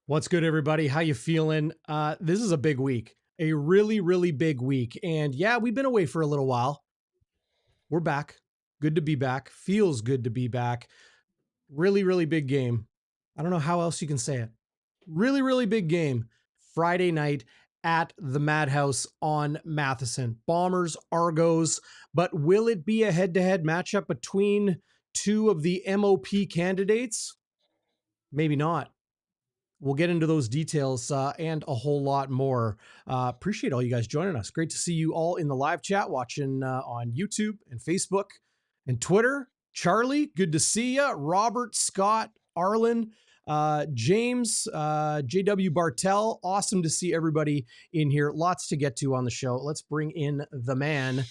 What's good, everybody? How you feeling? This is a big week, a really, really big week. And yeah, we've been away for a little while. We're back. Good to be back. Feels good to be back. Really, really big game. I don't know how else you can say it. Really, really big game. Friday night at the Madhouse on Matheson. Bombers-Argos. But will it be a head-to-head matchup between two of the MOP candidates? Maybe not. We'll get into those details and a whole lot more. Appreciate all you guys joining us. Great to see you all in the live chat watching on YouTube and Facebook and Twitter. Charlie, good to see you. Robert, Scott, Arlen, James, JW Bartel. Awesome to see everybody in here. Lots to get to on the show. Let's bring in the man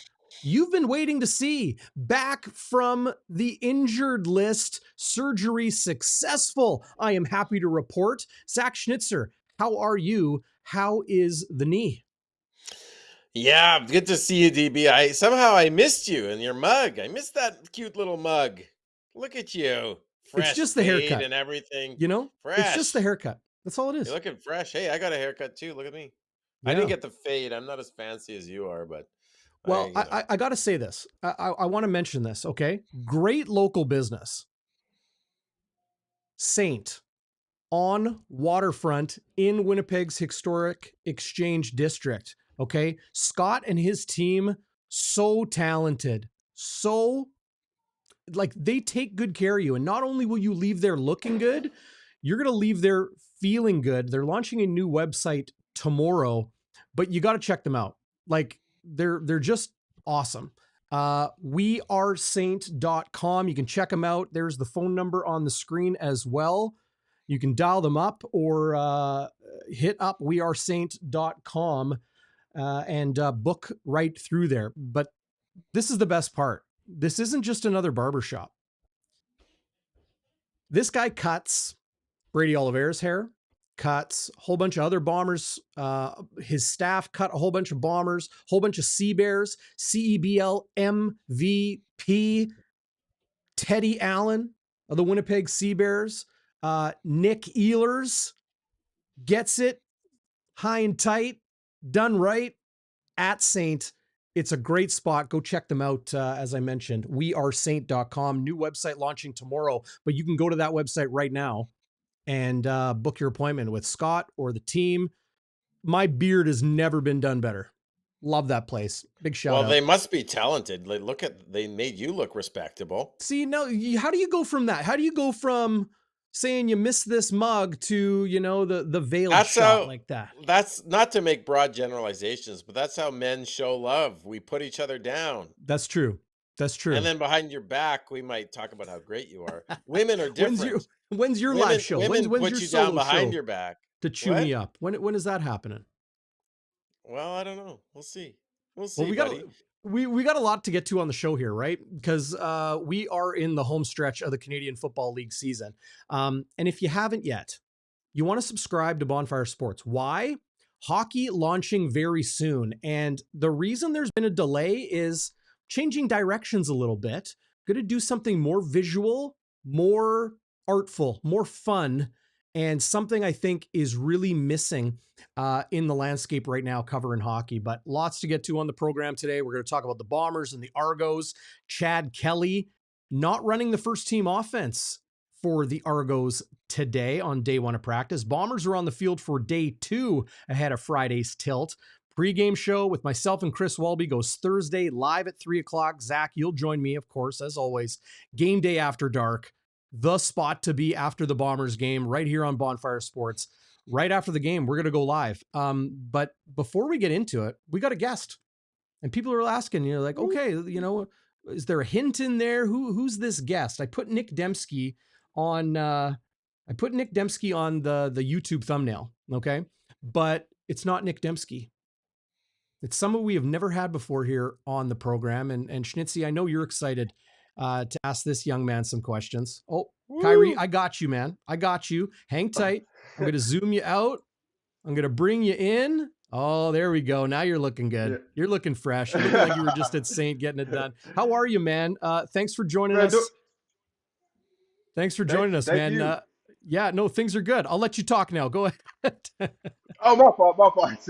you've been waiting to see, back from the injured list, surgery successful. I am happy to report. Zach Schnitzer, how are you? How is the knee? Yeah, good to see you, DB. I missed you and your mug. I missed that cute little mug. Look at you. Fresh It's just the fade haircut. and everything. You know, Fresh. It's just the haircut. That's all it is. You're looking fresh. Hey, I got a haircut too. Look at me. Yeah. I didn't get the fade. I'm not as fancy as you are, but well, I got to say this. I want to mention this. Okay. Great local business. Saint on waterfront in Winnipeg's historic Exchange District. Okay. Scott and his team, so talented, so like they take good care of you. And not only will you leave there looking good, you're going to leave there feeling good. They're launching a new website tomorrow, but you got to check them out. Like they're just awesome. wearesaint.com. You can check them out. There's the phone number on the screen as well. You can dial them up or hit up wearesaint.com and book right through there. But this is the best part. This isn't just another barbershop. This guy cuts Brady Oliveira's hair, cuts a whole bunch of other Bombers. His staff cut a whole bunch of Bombers, whole bunch of Sea Bears, CEBL MVP, Teddy Allen of the Winnipeg Sea Bears, Nick Ehlers gets it high and tight, done right at Saint. It's a great spot. Go check them out. As I mentioned, wearesaint.com, new website launching tomorrow, but you can go to that website right now and book your appointment with Scott or the team. My beard has never been done better. Love that place. Big shout out. Well, they must be talented. Like, they made you look respectable. See, no, how do you go from that? How do you go from saying you missed this mug to, you know, the veiled shot like that? That's not to make broad generalizations, but that's how men show love. We put each other down. That's true. That's true. And then behind your back, we might talk about how great you are. Women are different. When's your live show? When's put your you down behind your back to chew me up? When is that happening? Well, I don't know. We'll see. Well, we got a lot to get to on the show here, right? Because we are in the home stretch of the Canadian Football League season. And if you haven't yet, you want to subscribe to Bonfire Sports. Why? Hockey launching very soon. And the reason there's been a delay is changing directions a little bit. Going to do something more visual, more artful, more fun, and something I think is really missing in the landscape right now covering hockey. But lots to get to on the program today. We're going to talk about the Bombers and the Argos. Chad Kelly not running the first team offense for the Argos today on day one of practice. Bombers are on the field for day two ahead of Friday's tilt. Pregame show with myself and Chris Walby goes Thursday live at 3 o'clock. Zach, you'll join me, of course, as always. Game day after dark. The spot to be after the Bombers game right here on Bonfire Sports. Right after the game, we're going to go live. But before we get into it, we got a guest. And people are asking, you know, like, okay, you know, is there a hint in there? Who's this guest? I put Nick Dembski on the YouTube thumbnail, okay? But it's not Nick Dembski. It's someone we have never had before here on the program. And Schnitzy, I know you're excited to ask this young man some questions. Oh, woo. Kyrie, I got you, man. I got you. Hang tight. I'm going to zoom you out. I'm going to bring you in. Oh, there we go. Now you're looking good. Yeah. You're looking fresh. You're looking like you were just at Saint getting it done. How are you, man? Thanks for joining us. Thanks for joining us, man. Yeah, no, things are good. I'll let you talk now. Go ahead. Oh, my fault, my fault.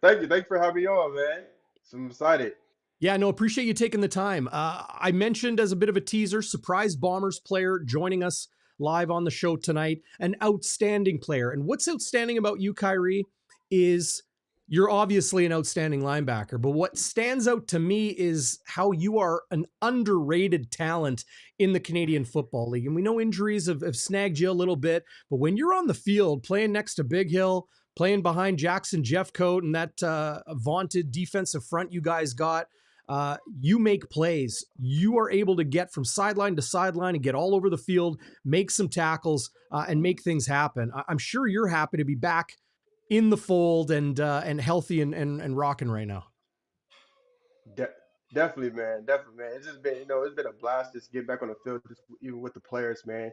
Thank you for having me on, man. So I'm excited. Yeah, no, appreciate you taking the time. I mentioned as a bit of a teaser, surprise Bombers player joining us live on the show tonight, an outstanding player. And what's outstanding about you, Kyrie, is you're obviously an outstanding linebacker. But what stands out to me is how you are an underrated talent in the Canadian Football League. And we know injuries have snagged you a little bit, but when you're on the field playing next to Big Hill, playing behind Jackson Jeffcoat and that vaunted defensive front you guys got, you make plays. You are able to get from sideline to sideline and get all over the field, make some tackles, and make things happen. I'm sure you're happy to be back in the fold and healthy and rocking right now. De- Definitely, man. Definitely, man. It's just been, it's been a blast just to get back on the field, just even with the players, man.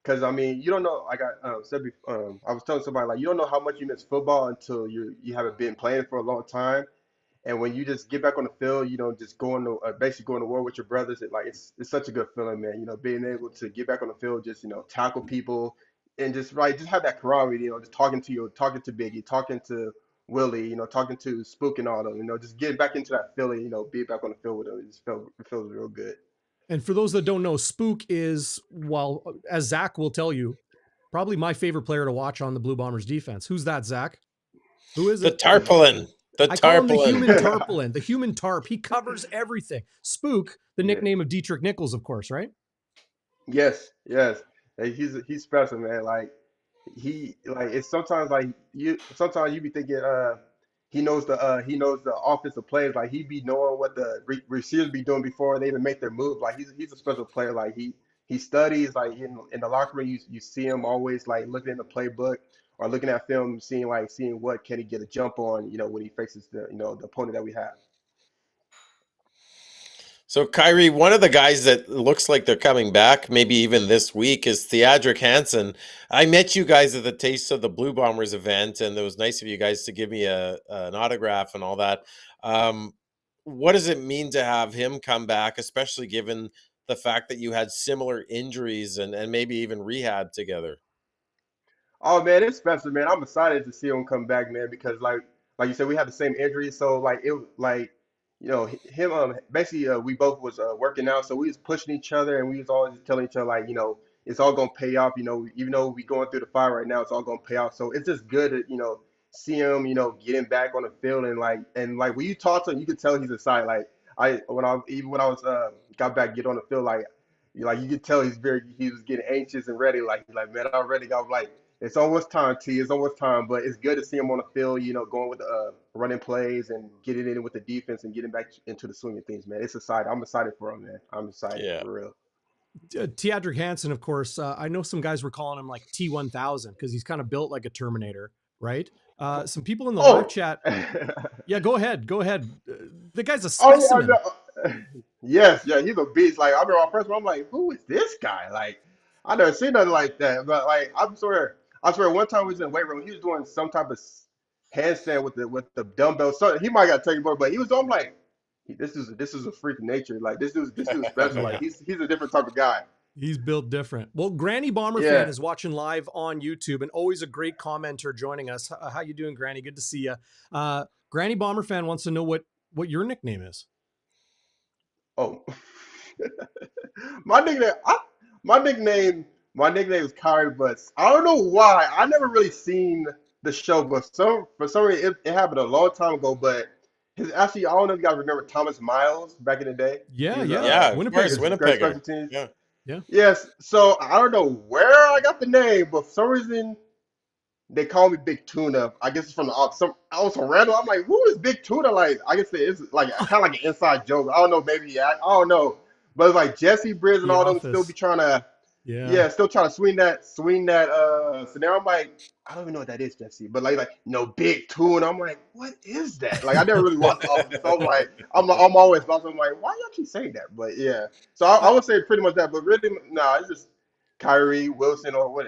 Because I mean, you don't know. Like I said before, I was telling somebody like you don't know how much you miss football until you haven't been playing for a long time. And when you just get back on the field, just going to basically going to war with your brothers, it's such a good feeling, man. Being able to get back on the field, just tackle people, and just have that camaraderie. Just talking to Biggie, talking to Willie, talking to Spook and all them. Just getting back into that feeling. Being back on the field with them, it feels real good. And for those that don't know, Spook is, well, as Zach will tell you, probably my favorite player to watch on the Blue Bombers defense. Who's that, Zach? Who is The it? tarpaulin. The I call him the tarpaulin. human tarpaulin, the human tarp. He covers everything. Spook, the Yeah. nickname of Dietrich Nichols, of course, right? Yes, yes. Hey, he's special, man. It's sometimes you be thinking he knows the offensive plays, like he be knowing what the receivers be doing before they even make their move. Like he's a special player. Like he studies, like in the locker room you see him always like looking in the playbook or looking at film, seeing what can he get a jump on, when he faces the opponent that we have. So, Kyrie, one of the guys that looks like they're coming back, maybe even this week, is Theodric Hansen. I met you guys at the Taste of the Blue Bombers event, and it was nice of you guys to give me an autograph and all that. What does it mean to have him come back, especially given the fact that you had similar injuries and maybe even rehab together? Oh man, it's special, man. I'm excited to see him come back, man, because like you said, we had the same injury, so him basically we both was working out, so we was pushing each other, and we was always telling each other like it's all gonna pay off, even though we going through the fire right now, it's all gonna pay off. So it's just good to see him getting back on the field, and when you talk to him, you can tell he's excited. Like when I was got back get on the field, like you could tell he was getting anxious and ready. Like man, I'm ready. I was like, it's almost time, T. It's almost time. But it's good to see him on the field. Going with the running plays and getting in with the defense and getting back into the swing of things, man. It's exciting. I'm excited for him, man. I'm excited Yeah. for real. Teodric Hansen, of course, I know some guys were calling him like T1000 because he's kind of built like a Terminator, right? Some people in the live Oh, chat. Yeah, go ahead. Go ahead. The guy's a oh yeah, I specimen. know. Yes, yeah, he's a beast. Like I remember my first one, I'm like, who is this guy? Like I never seen nothing like that. But like I swear, one time we was in the weight room, he was doing some type of handstand with the dumbbell. So he might got taken more, but he was on like, this is a freak of nature. Like this dude's special. Like Yeah. he's a different type of guy. He's built different. Well, Granny Bomber fan Yeah. is watching live on YouTube and always a great commenter joining us. How you doing, Granny? Good to see you. Granny Bomber fan wants to know what your nickname is. Oh, my nickname. My nickname. My nickname is Kyrie Butts. I don't know why. I never really seen the show, but for some reason it happened a long time ago. But his actually, I don't know if you guys remember Thomas Miles back in the day. He Yeah, was yeah. Yeah, of course, Winnipegger. his great Winnipegger. special teams. Yeah. Yeah. Yes. So I don't know where I got the name, but for some reason they call me Big Tuna. I guess it's from I was from random. I'm like, who is Big Tuna? Like, I guess it's like kind of like an inside joke. I don't know, maybe I don't know, but it's like Jesse Briz and The all them still be Office. trying to, Yeah. yeah, still trying to swing that scenario. I'm like, I don't even know what that is, Jesse, but like Big Tuna. I'm like, what is that? Like, I never really watched The Office, so I'm like, I'm always lost. I'm like, why y'all keep saying that? But yeah, so I Uh, would say pretty much that, but really, nah, it's just Kyrie Wilson or what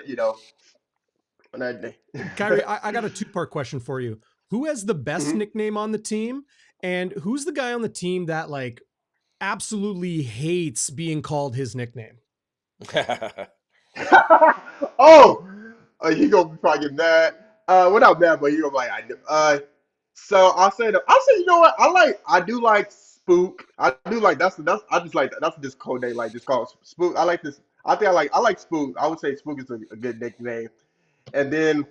on that day. Kyrie, I got a two-part question for you. Who has the best Mhm. nickname on the team? And who's the guy on the team that like absolutely hates being called his nickname? Oh, probably get mad. Well, not mad, but you're like, I do. So you know what? I do like Spook. I do like I just like that. That's just code name, like just call it Spook. I like this. I like Spook. I would say Spook is a good nickname. And then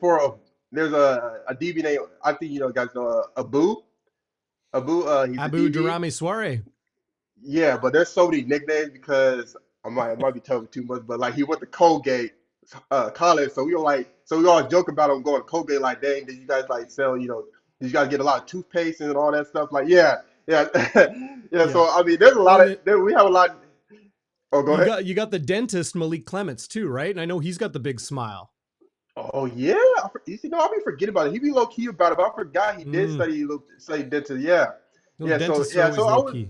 there's a DB name. I think you know guys know Abu. He's a Abu DB. Durami Soare. Yeah, but there's so many nicknames because I might be telling too much, but like he went to Colgate college, so we always joke about him going to Colgate. Like, dang, did you guys like sell? Did you guys get a lot of toothpaste and all that stuff? Like, yeah, yeah, yeah. Yeah. So I mean, there's a Well, lot and of we have a lot. Oh, go ahead. you got the dentist Malik Clements too, right? And I know he's got the big smile. Oh yeah, I'll be forgetting about it. He be low key about it, but I forgot he did Mm, study dental. Yeah, those yeah. So dentists are yeah, always so I low was. key.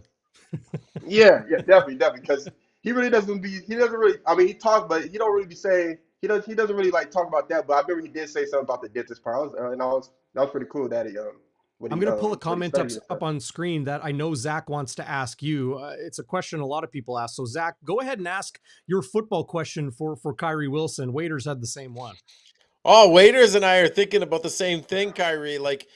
Yeah, definitely, because he doesn't really, I mean, he talks, but he don't really be saying, he doesn't really like talk about that, but I remember he did say something about the dentist part. That was pretty cool that I'm going to pull a what he comment studied and stuff. up on screen that I know Zach wants to ask you. It's a question a lot of people ask. So Zach, go ahead and ask your football question for Kyrie Wilson. Waiters had the same one. Oh, waiters and I are thinking about the same thing, Kyrie. Like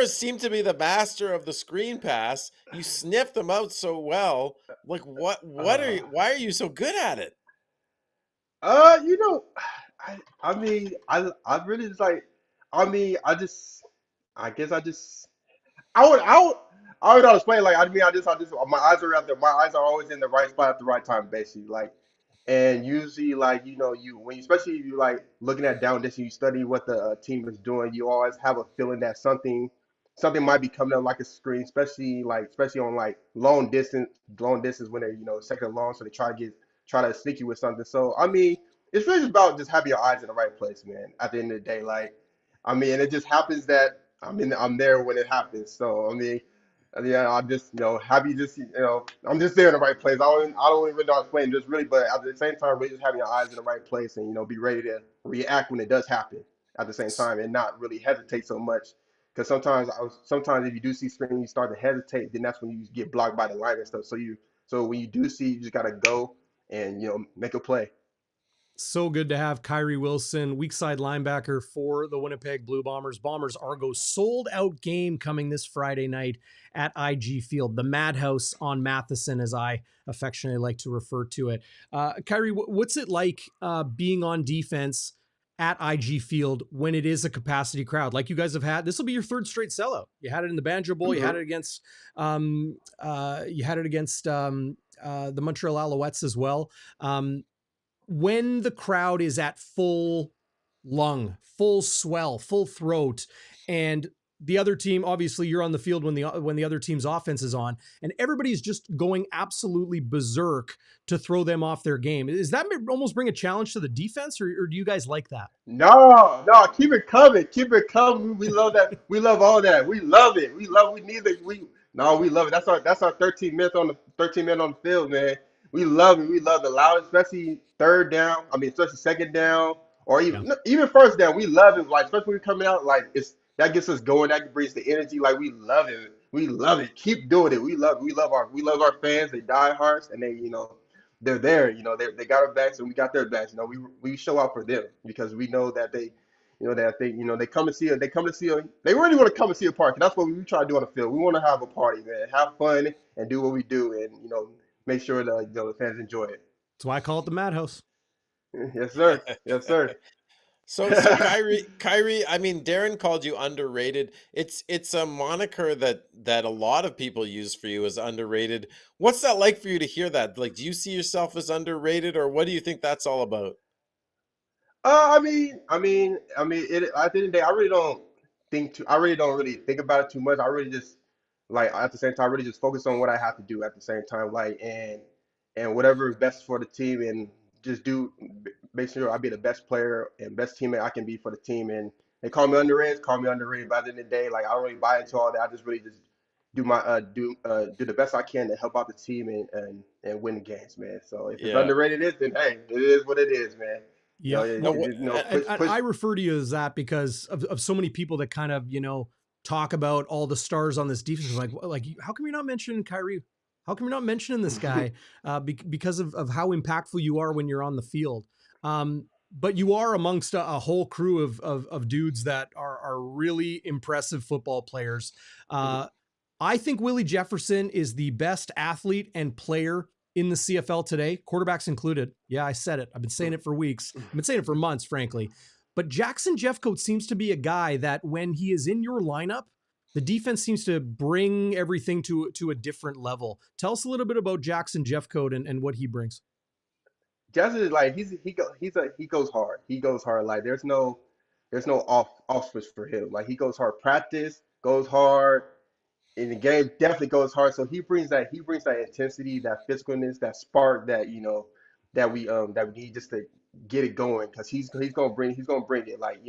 seem to be the master of the screen pass. You sniff them out so well. Like Uh, why are you so good at it? you know, I mean, I really just like, I mean, I guess I would, I would not explain. Like, I just, my eyes are out there. My eyes are always in the right spot at the right time, basically. Like, and usually, like, especially if you like looking at down distance, you study what the team is doing. You always have a feeling that something might be coming up like a screen, especially on like long distance when they're second and long, so they try to sneak you with something. So, I mean, it's really just about just having your eyes in the right place, man. At the end of the day, like. I mean, it just happens that I'm there when it happens. So I mean, yeah, I just happy just I'm just there in the right place. I don't even know how to explain just really, but at the same time, really just having your eyes in the right place and be ready to react when it does happen at the same time and not really hesitate so much. Because sometimes if you do see screen, you start to hesitate, then that's when you get blocked by the line and stuff. So when you do see, you just gotta go and make a play. So good to have Kyrie Wilson, weak side linebacker for the Winnipeg Blue Bombers. Bombers-Argos sold out game coming this Friday night at IG Field, the Madhouse on Matheson, as I affectionately like to refer to it. Kyrie, what's it like being on defense at IG Field when it is a capacity crowd like you guys have had? This will be your third straight sellout. You had it in the Banjo Bowl. You had it against the Montreal Alouettes as well. When the crowd is at full lung, full swell, full throat, and the other team, obviously you're on the field when the other team's offense is on, and everybody's just going absolutely berserk to throw them off their game. Does that almost bring a challenge to the defense, or do you guys like that? No, keep it coming. Keep it coming. We love that. We love all that. We love it. We need it. We love it. That's our 13 minutes on the field, man. We love it. We love it loud, especially third down. I mean, especially second down or Yeah. even first down. We love it. Like especially when we coming out, like that gets us going. That brings the energy. Like we love it. We love it. Keep doing it. We love our fans. They die hearts and they're there. They got our backs and we got their backs. We show out for them because we know that they come to see us. They come to see us. They really want to come and see a party. That's what we try to do on the field. We want to have a party, man. Have fun and do what we do, and make sure that the fans enjoy it. That's why I call it the Madhouse. Yes, sir. Yes, sir. So Kyrie, I mean, Darrin called you underrated. It's a moniker that a lot of people use for you as underrated. What's that like for you to hear that? Like, do you see yourself as underrated, or what do you think that's all about? It, at the end of the day, I really don't really think about it too much. I really just like at the same time, I really just focus on what I have to do at the same time, like and whatever is best for the team, and just make sure I be the best player and best teammate I can be for the team. And they call me underrated. But at the end of the day, like I don't really buy into all that. I just really just do the best I can to help out the team and win the games, man. So if it's Yeah. underrated, then hey, it is what it is, man. Yeah. No, Push. I refer to you as that because of so many people that kind of, talk about all the stars on this defense. Like, how come you're not mentioning Kyrie? How come you're not mentioning this guy? Because of how impactful you are when you're on the field. but you are amongst a whole crew of dudes that are really impressive football players. Mhm. I think Willie Jefferson is the best athlete and player in the CFL today, quarterbacks included. Yeah, I said it. I've been saying it for weeks. I've been saying it for months, frankly. But Jackson Jeffcoat seems to be a guy that when he is in your lineup, the defense seems to bring everything to a different level. Tell us a little bit about Jackson Jeffcoat and what he brings. Justin is like he goes hard. He goes hard. Like there's no off switch for him. Like he goes hard. Practice goes hard. In the game definitely goes hard. So he brings that intensity, that physicalness, that spark that that we need just to get it going. Because he's gonna bring it. Like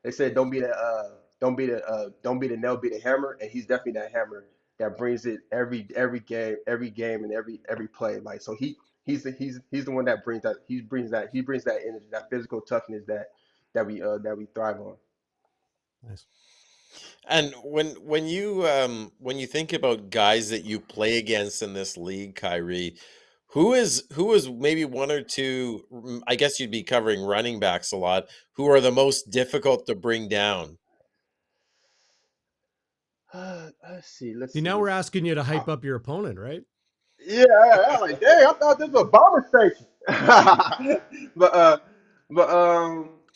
they said don't be the nail, be the hammer, and he's definitely that hammer that brings it every game and every play. Like so he's the one that brings that energy, that physical toughness that we thrive on. Nice. And when you think about guys that you play against in this league, Kyrie, who is maybe one or two, I guess you'd be covering running backs a lot, who are the most difficult to bring down? Let's see. Let's See, now we're see. asking you to Uh, hype up your opponent, right? Yeah, I like, dang, I thought this was a bomber station. But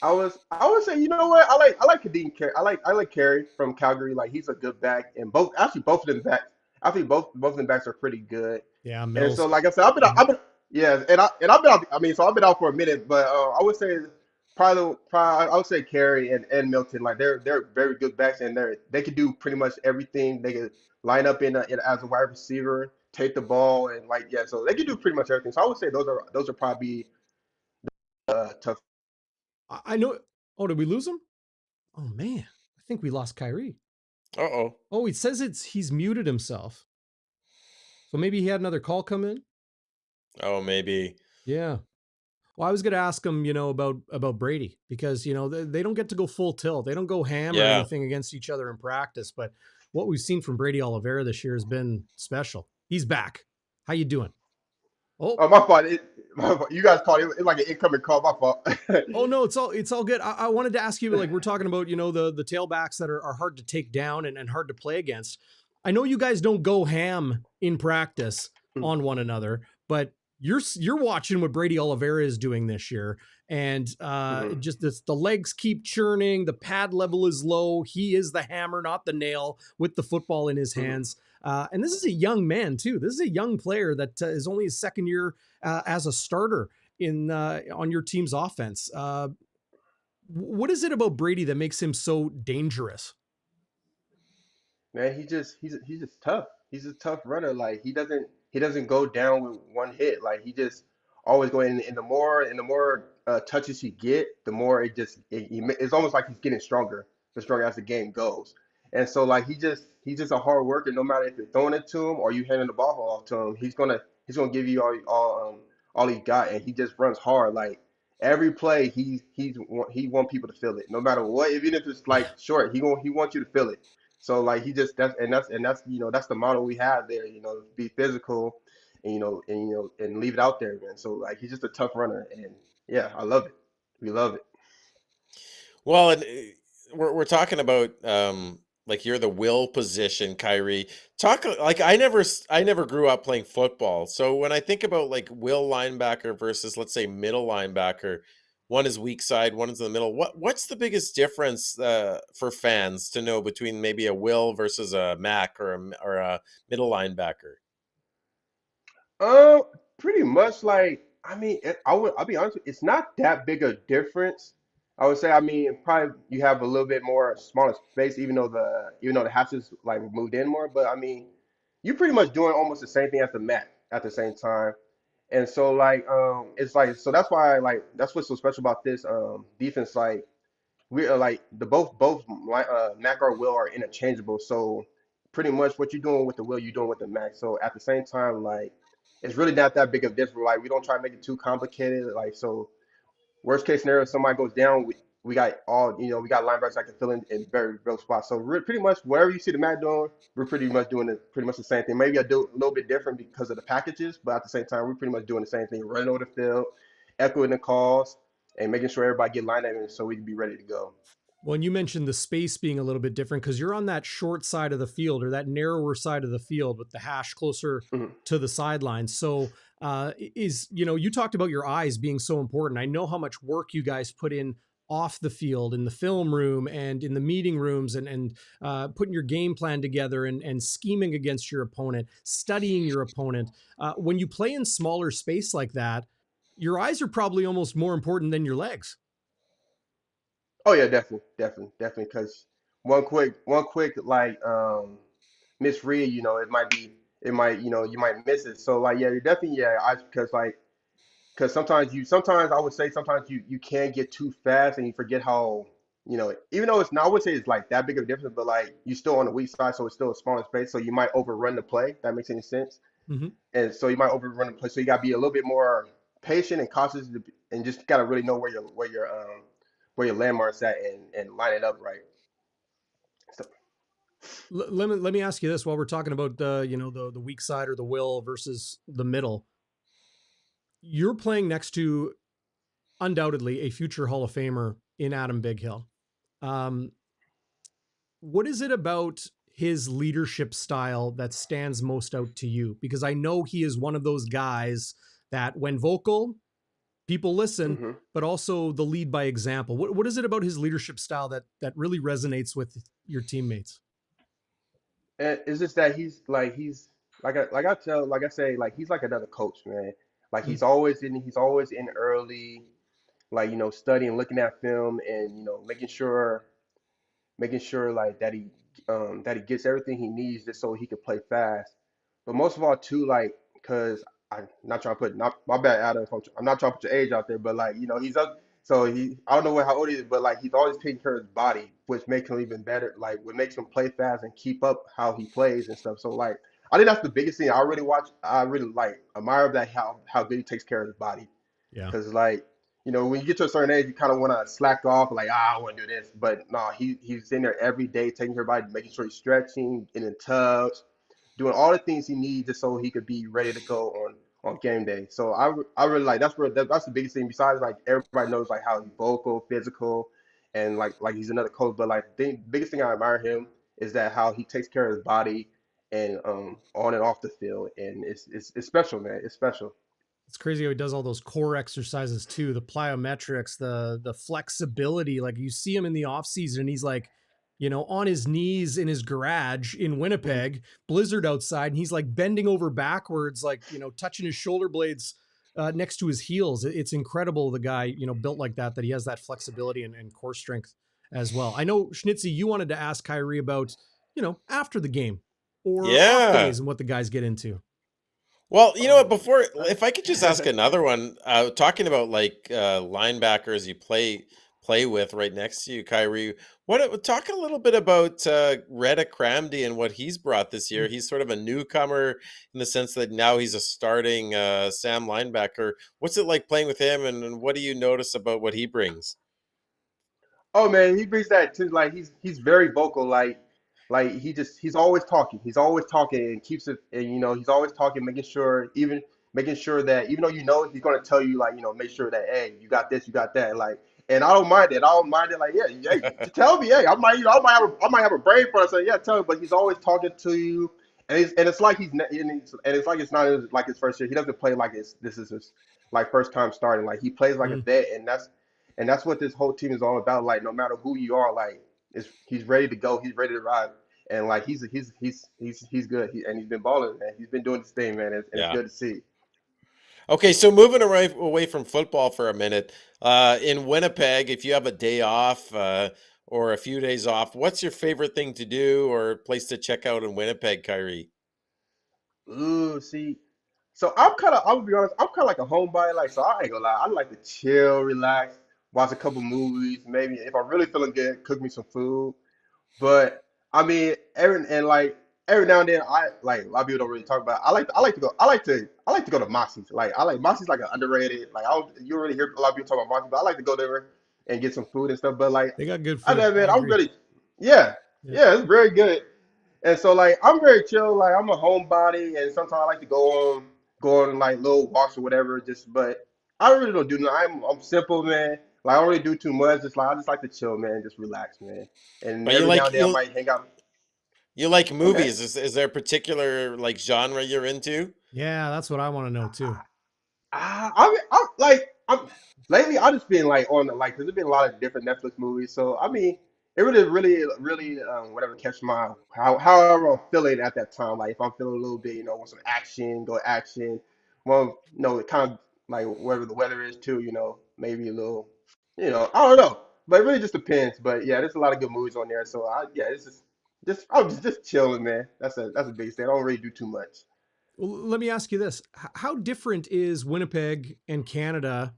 I would say, you know what? I like Kadeem Carey. I like Carey from Calgary. Like he's a good back, and both of them backs. I think both of them backs are pretty good. Yeah, And so, Mills. like I said, Mhm. yeah, and I've been out. I mean, so I've been out for a minute, but I would say probably I would say Carey and Milton. Like they're very good backs, and they could do pretty much everything. They could line up as a wide receiver, take the ball, and like yeah, so they can do pretty much everything. So I would say those are probably tough. I know. Oh, did we lose him? Oh man, I think we lost Kyrie. Uh-oh. Oh, it says he's muted himself. So maybe he had another call come in. Oh, maybe. Yeah. Well, I was going to ask him, about Brady because they don't get to go full tilt. They don't go ham or Yeah. anything against each other in practice. But what we've seen from Brady Oliveira this year has been special. He's back. How you doing? Oh, Oh, my fault. My fault. You guys called it like an incoming call. My fault. oh no, it's all good. I wanted to ask you, like we're talking about, the tailbacks that are hard to take down and hard to play against. I know you guys don't go ham in practice on one another, but you're watching what Brady Oliveira is doing this year, and Mhm. just the legs keep churning, the pad level is low. He is the hammer, not the nail, with the football in his Mhm. hands. And this is a young man too. This is a young player that is only his second year as a starter in on your team's offense. What is it about Brady that makes him so dangerous? Man, he's just tough. He's a tough runner. Like he doesn't go down with one hit. Like he just always going in the more touches he get, the more it's almost like he's getting stronger the stronger as the game goes. And so like he's just a hard worker. No matter if you're throwing it to him or you handing the ball off to him, he's gonna give you all he got, and he just runs hard. Like every play, he want people to feel it, no matter what. Even if it's like short, he wants you to feel it. So like he just that's the model we have there. Be physical, and leave it out there, man. So like he's just a tough runner, and yeah, I love it. We love it. Well, and we're talking about like you're the will position, Kyrie. Talk like I never grew up playing football. So when I think about like will linebacker versus let's say middle linebacker, one is weak side, one is in the middle. What's the biggest difference for fans to know between maybe a will versus a Mac or a middle linebacker? Uh, Pretty much like I mean, I'll be honest, it's not that big a difference. I would say, I mean, probably you have a little bit more smaller space, even though the hatches like moved in more. But I mean, you're pretty much doing almost the same thing as the Mac at the same time. And so like it's like so that's what's so special about this defense. Like we are like the both Mac or Will are interchangeable. So pretty much what you're doing with the Will, you're doing with the Mac. So at the same time, like it's really not that big of a difference. Like we don't try to make it too complicated. Like so worst case scenario, if somebody goes down, we got linebackers that can fill in very real spots. So we're pretty much wherever you see the Mac doing, we're pretty much doing it pretty much the same thing. Maybe I do a little bit different because of the packages, but at the same time, we're pretty much doing the same thing, running over the field, echoing the calls, and making sure everybody get lined up and so we can be ready to go. Well, and you mentioned the space being a little bit different because you're on that short side of the field or that narrower side of the field with the hash closer Mhm. to the sideline. So, you talked about your eyes being so important. I know how much work you guys put in off the field in the film room and in the meeting rooms and putting your game plan together and scheming against your opponent, studying your opponent. When you play in smaller space like that, your eyes are probably almost more important than your legs. Oh yeah, definitely, definitely, definitely. Because one quick like misread, it might, you might miss it. So like, yeah, you're definitely, yeah, because sometimes I would say sometimes you can get too fast and you forget how, even though it's not, I would say it's like that big of a difference, but like you still on the weak side, so it's still a smaller space, so you might overrun the play. If that makes any sense. Mm-hmm. And so you might overrun the play. So you got to be a little bit more patient and cautious, and just got to really know where your landmarks at and line it up right. So, Let me ask you this while we're talking about the weak side or the will versus the middle. You're playing next to undoubtedly a future Hall of Famer in Adam Bighill. Um, what is it about his leadership style that stands most out to you? Because I know he is one of those guys that when vocal, people listen, hmm but also the lead by example. What is it about his leadership style that really resonates with your teammates? and it's just that he's like I say, like he's like another coach, man. Like Mm. he's always in early, like studying, looking at film, and making sure like that he gets everything he needs just so he can play fast. But most of all too, like, cause I'm not trying to put not my bad, Adam. I'm not trying to put your age out there, but like he's up. So I don't know how old he is, but like he's always taking care of his body, which makes him even better. Like what makes him play fast and keep up how he plays and stuff. So like I think that's the biggest thing I really like admire that how good he takes care of his body. Yeah. Because like when you get to a certain age, you kind of want to slack off, like I want to do this, but no, he's in there every day, taking care of body, making sure he's stretching, getting in tubs, doing all the things he needs just so he could be ready to go on game day. So I really like that's the biggest thing. Besides like everybody knows like how he's vocal, physical, and like he's another coach, but like the biggest thing I admire him is that how he takes care of his body and on and off the field, and it's special, man. It's special. It's crazy how he does all those core exercises too, the plyometrics, the flexibility. Like you see him in the off season and he's like, on his knees in his garage in Mhm. Winnipeg, blizzard outside, and he's like bending over backwards, like, touching his shoulder blades next to his heels. It's incredible the guy, built like that he has that flexibility and core strength as well. I know Schnitzy, you wanted to ask Kyrie about, after the game or off the Yeah. days and what the guys get into. Well, you know what? Oh, Before, uh, if I could just ask another one, talking about like linebackers you play with right next to you, Kyrie. Talk a little bit about Retta Cramdy and what he's brought this year. He's sort of a newcomer in the sense that now he's a starting Sam linebacker. What's it like playing with him, and what do you notice about what he brings? Oh man, he brings that to like he's very vocal. Like he's always talking. He's always talking and keeps it. And he's always talking, making sure that even though he's gonna tell you like make sure that hey you got this, you got that. Like, and I don't mind it. I don't mind it. Like yeah, hey, tell me. Hey, I might have a brain for it. So yeah, tell me. But he's always talking to you. And it's like it's like it's not like his first year. He doesn't play like this is his like first time starting. Like he plays like a Mm. vet, and that's what this whole team is all about. Like no matter who you are, like he's ready to go. He's ready to ride. And like he's good. And he's been balling, man. He's been doing this thing, man. And it's Yeah. good to see. Okay, so moving away from football for a minute, in Winnipeg, if you have a day off or a few days off, what's your favorite thing to do or place to check out in Winnipeg, Kyrie? Ooh, see. So I'm gonna be honest, I'm kind of like a homebody. Like, so I ain't gonna lie. I like to chill, relax, watch a couple movies. Maybe if I'm really feeling good, cook me some food. But I mean, every now and then, a lot of people don't really talk about. I like to go to Moxie's. Like I like Moxie's like an underrated. Like you don't really hear a lot of people talk about Moxie's, but I like to go there and get some food and stuff. But like They got good I food. know, man, I I'm agree. really, yeah, Yeah. yeah, it's very good. And so like I'm very chill. Like I'm a homebody, and sometimes I like to go on like little walks or whatever. Just but I really don't do nothing. I'm simple, man. Like I don't really do too much. I just like to chill, man. Just relax, man. And But you every now like and then I might hang out. you like Okay. movies. Is there a particular like genre you're into? Yeah, that's what I want to know too. I'm like I'm lately. I just been like on like there's been a lot of different Netflix movies. So I mean, it really whatever catch my however I'm feeling at that time. Like if I'm feeling a little bit, want some action, go action. Well, it kind of like whatever the weather is too. Maybe a little, I don't know. But it really just depends. But yeah, there's a lot of good movies on there. So yeah, it's just I'm just chilling, man. That's a big thing. I don't really do too much. Well, let me ask you this: how different is Winnipeg and Canada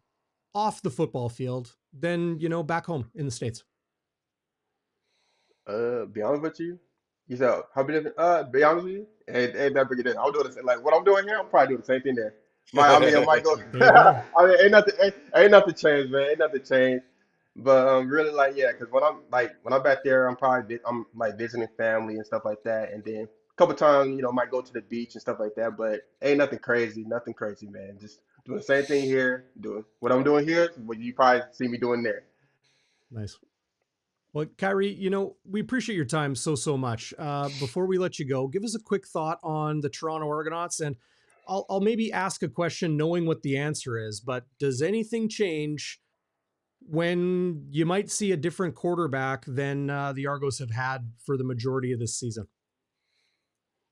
off the football field than back home in the States? Be honest with you. You said how many? Be honest with you. Ain't that big a deal. I'm doing this like what I'm doing here. I'm probably doing the same thing there. I might go. There you go. I mean, ain't nothing changed, man. Ain't nothing changed. But really, like, yeah, because when I'm back there, I'm like visiting family and stuff like that, and then a couple times, might go to the beach and stuff like that. But ain't nothing crazy, man. Just doing the same thing here, doing what I'm doing here, what you probably see me doing there. Nice. Well, Kyrie, we appreciate your time so much. Before we let you go, give us a quick thought on the Toronto Argonauts, and I'll maybe ask a question knowing what the answer is. But does anything change when you might see a different quarterback than the Argos have had for the majority of this season?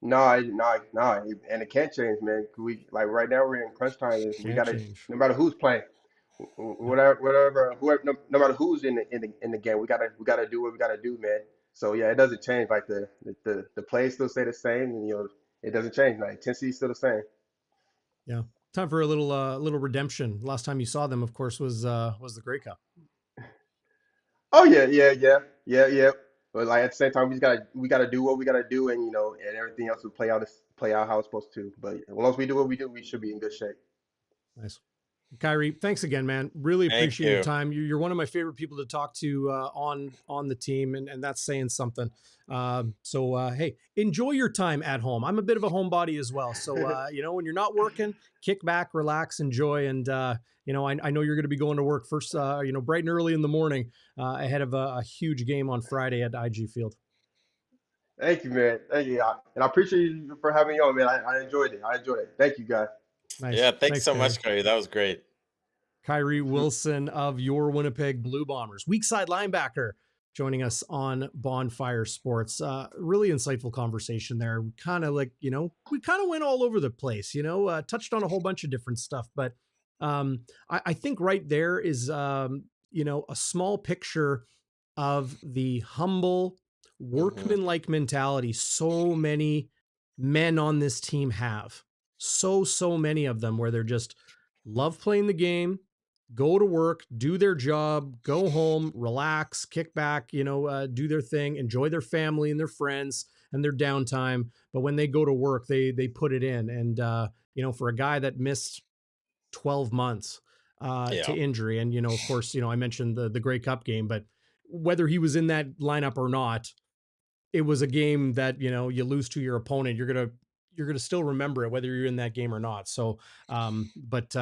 No, and it can't change, man. We like right now we're in crunch time. We Can't gotta change. no matter who's playing, whoever, no matter who's in the game, we gotta do what we gotta do, man. So yeah, it doesn't change. Like the plays still stay the same, and it doesn't change. Like intensity's still the same. Yeah. Time for a little redemption. Last time you saw them, of course, was the Grey Cup. Oh yeah. But like at the same time, we gotta do what we gotta do, and and everything else will play out how it's supposed to. But as long as we do what we do, we should be in good shape. Nice. Kyrie, thanks again, man. Really Thank appreciate your you. time. You're one of my favorite people to talk to on the team, and that's saying something. Hey, enjoy your time at home. I'm a bit of a homebody as well, so when you're not working, kick back, relax, enjoy, and I know you're going to be going to work first, bright and early in the morning ahead of a huge game on Friday at IG Field. Thank you, man. Thank you. And I appreciate you for having me on, man. I enjoyed it. I enjoyed it. Thank you, guys. Yeah, Nice, thanks thanks, so Kyrie. much, Kyrie. That was great. Kyrie Wilson of your Winnipeg Blue Bombers, weak side linebacker, joining us on Bonfire Sports. Really insightful conversation there. We kind of we kind of went all over the place, touched on a whole bunch of different stuff. But I think right there is, a small picture of the humble, Hmm. workman-like mentality so many men on this team have. So many of them where they're just love playing the game, go to work, do their job, go home, relax, kick back, do their thing, enjoy their family and their friends and their downtime. But when they go to work, they put it in. And for a guy that missed 12 months to Yeah. injury, and of course, I mentioned the Grey Cup game, but whether he was in that lineup or not, it was a game that you lose to your opponent. You're gonna still remember it whether you're in that game or not. So, but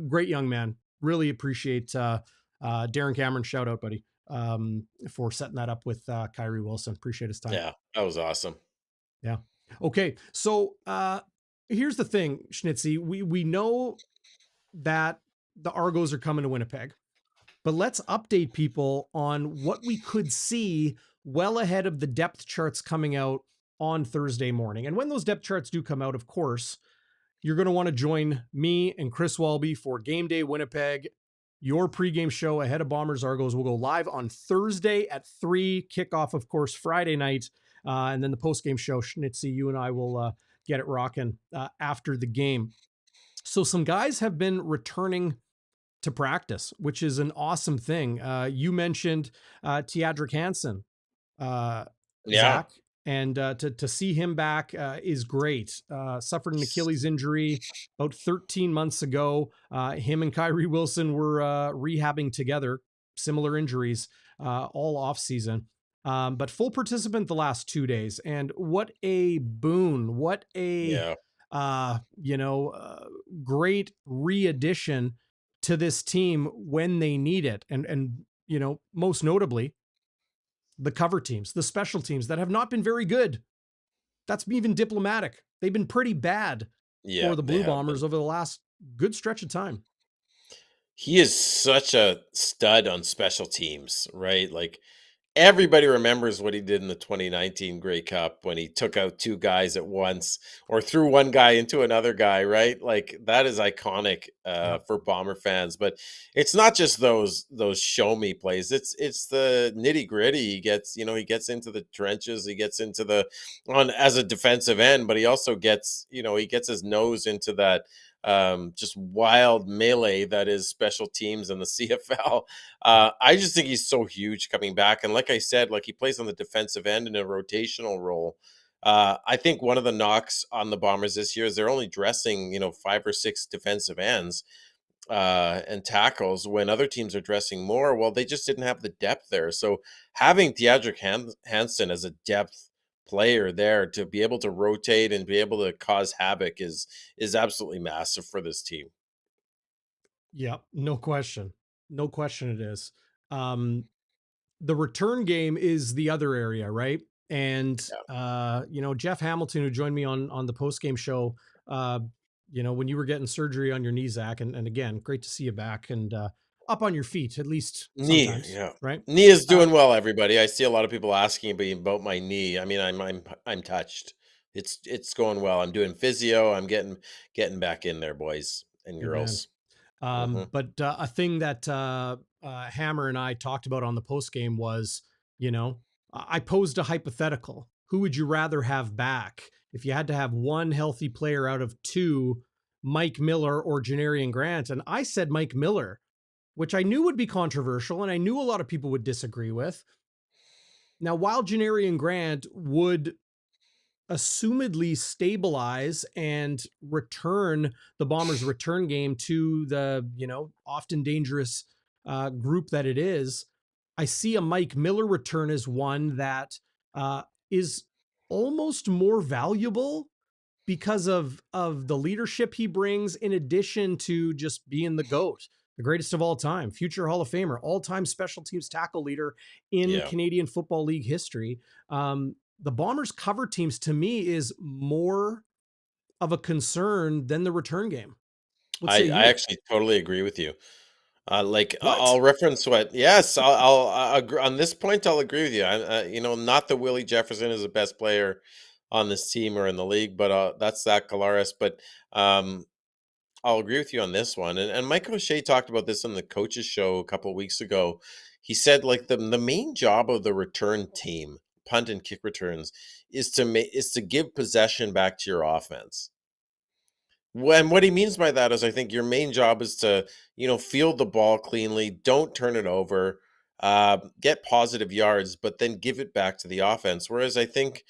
great young man. Really appreciate Darren Cameron. Shout out, buddy, for setting that up with Kyrie Wilson. Appreciate his time. Yeah, that was awesome. Yeah. Okay. So here's the thing, Schnitzy. We know that the Argos are coming to Winnipeg. But let's update people on what we could see well ahead of the depth charts coming out on Thursday morning. And when those depth charts do come out, of course, you're going to want to join me and Chris Walby for Game Day Winnipeg. Your pregame show ahead of Bombers-Argos will go live on Thursday at 3, kickoff, of course, Friday night. And then the postgame show, Schnitzy, you and I will get it rocking after the game. So some guys have been returning to practice, which is an awesome thing. You mentioned Teadric Hansen, uh, Yeah. Zach, and to see him back is great. Suffered an Achilles injury about 13 months ago. Him and Kyrie Wilson were rehabbing together, similar injuries all off season. But full participant the last 2 days, and what a boon! What a Yeah. great re-addition to this team when they need it. And most notably, the cover teams, the special teams that have not been very good. That's even diplomatic. They've been pretty bad Yeah, for the they Blue have been. Bombers over the last good stretch of time. He is such a stud on special teams, right? Like everybody remembers what he did in the 2019 Grey Cup when he took out two guys at once or threw one guy into another guy, right? Like that is iconic Yep. for Bomber fans. But it's not just those show me plays. It's the nitty gritty. He gets he gets into the trenches. He gets into the on as a defensive end, but he also gets he gets his nose into that just wild melee that is special teams in the CFL. I just think he's so huge coming back. And like I said, like he plays on the defensive end in a rotational role. I think one of the knocks on the Bombers this year is they're only dressing, 5 or 6 defensive ends and tackles when other teams are dressing more. Well, they just didn't have the depth there. So having Theodric Hansen as a depth player there to be able to rotate and be able to cause havoc is absolutely massive for this team. Yep. No question. No question it is. Um, the return game is the other area, right? And Jeff Hamilton, who joined me on the post game show, uh, when you were getting surgery on your knee, Zach, and again, great to see you back and up on your feet at least Knee, sometimes, yeah. right? Knee is Uh, doing well, everybody. I see a lot of people asking me about my knee. I mean, I'm touched. It's going well. I'm doing physio. I'm getting back in there, boys and Good man. girls. Hmm. But a thing that Hammer and I talked about on the post game was, I posed a hypothetical. Who would you rather have back if you had to have one healthy player out of two, Mike Miller or Janarian Grant? And I said Mike Miller, which I knew would be controversial and I knew a lot of people would disagree with. Now, while Janarian Grant would assumedly stabilize and return the Bombers' return game to the, often dangerous group that it is, I see a Mike Miller return as one that is almost more valuable because of the leadership he brings, in addition to just being the GOAT, the greatest of all time, future Hall of Famer, all-time special teams tackle leader in Yeah. Canadian Football League history. The Bombers cover teams to me is more of a concern than the return game. What say I you? actually totally agree with you. I'll What? reference what. Yes, I'll agree on this point. I'll agree with you. Not that Willie Jefferson is the best player on this team or in the league, but that's Zach Collaros. But um, I'll agree with you on this one. And Mike O'Shea talked about this on the coaches show a couple of weeks ago. He said like the main job of the return team, punt and kick returns, is to give possession back to your offense. And what he means by that is, I think your main job is to, field the ball cleanly, don't turn it over, get positive yards, but then give it back to the offense. Whereas I think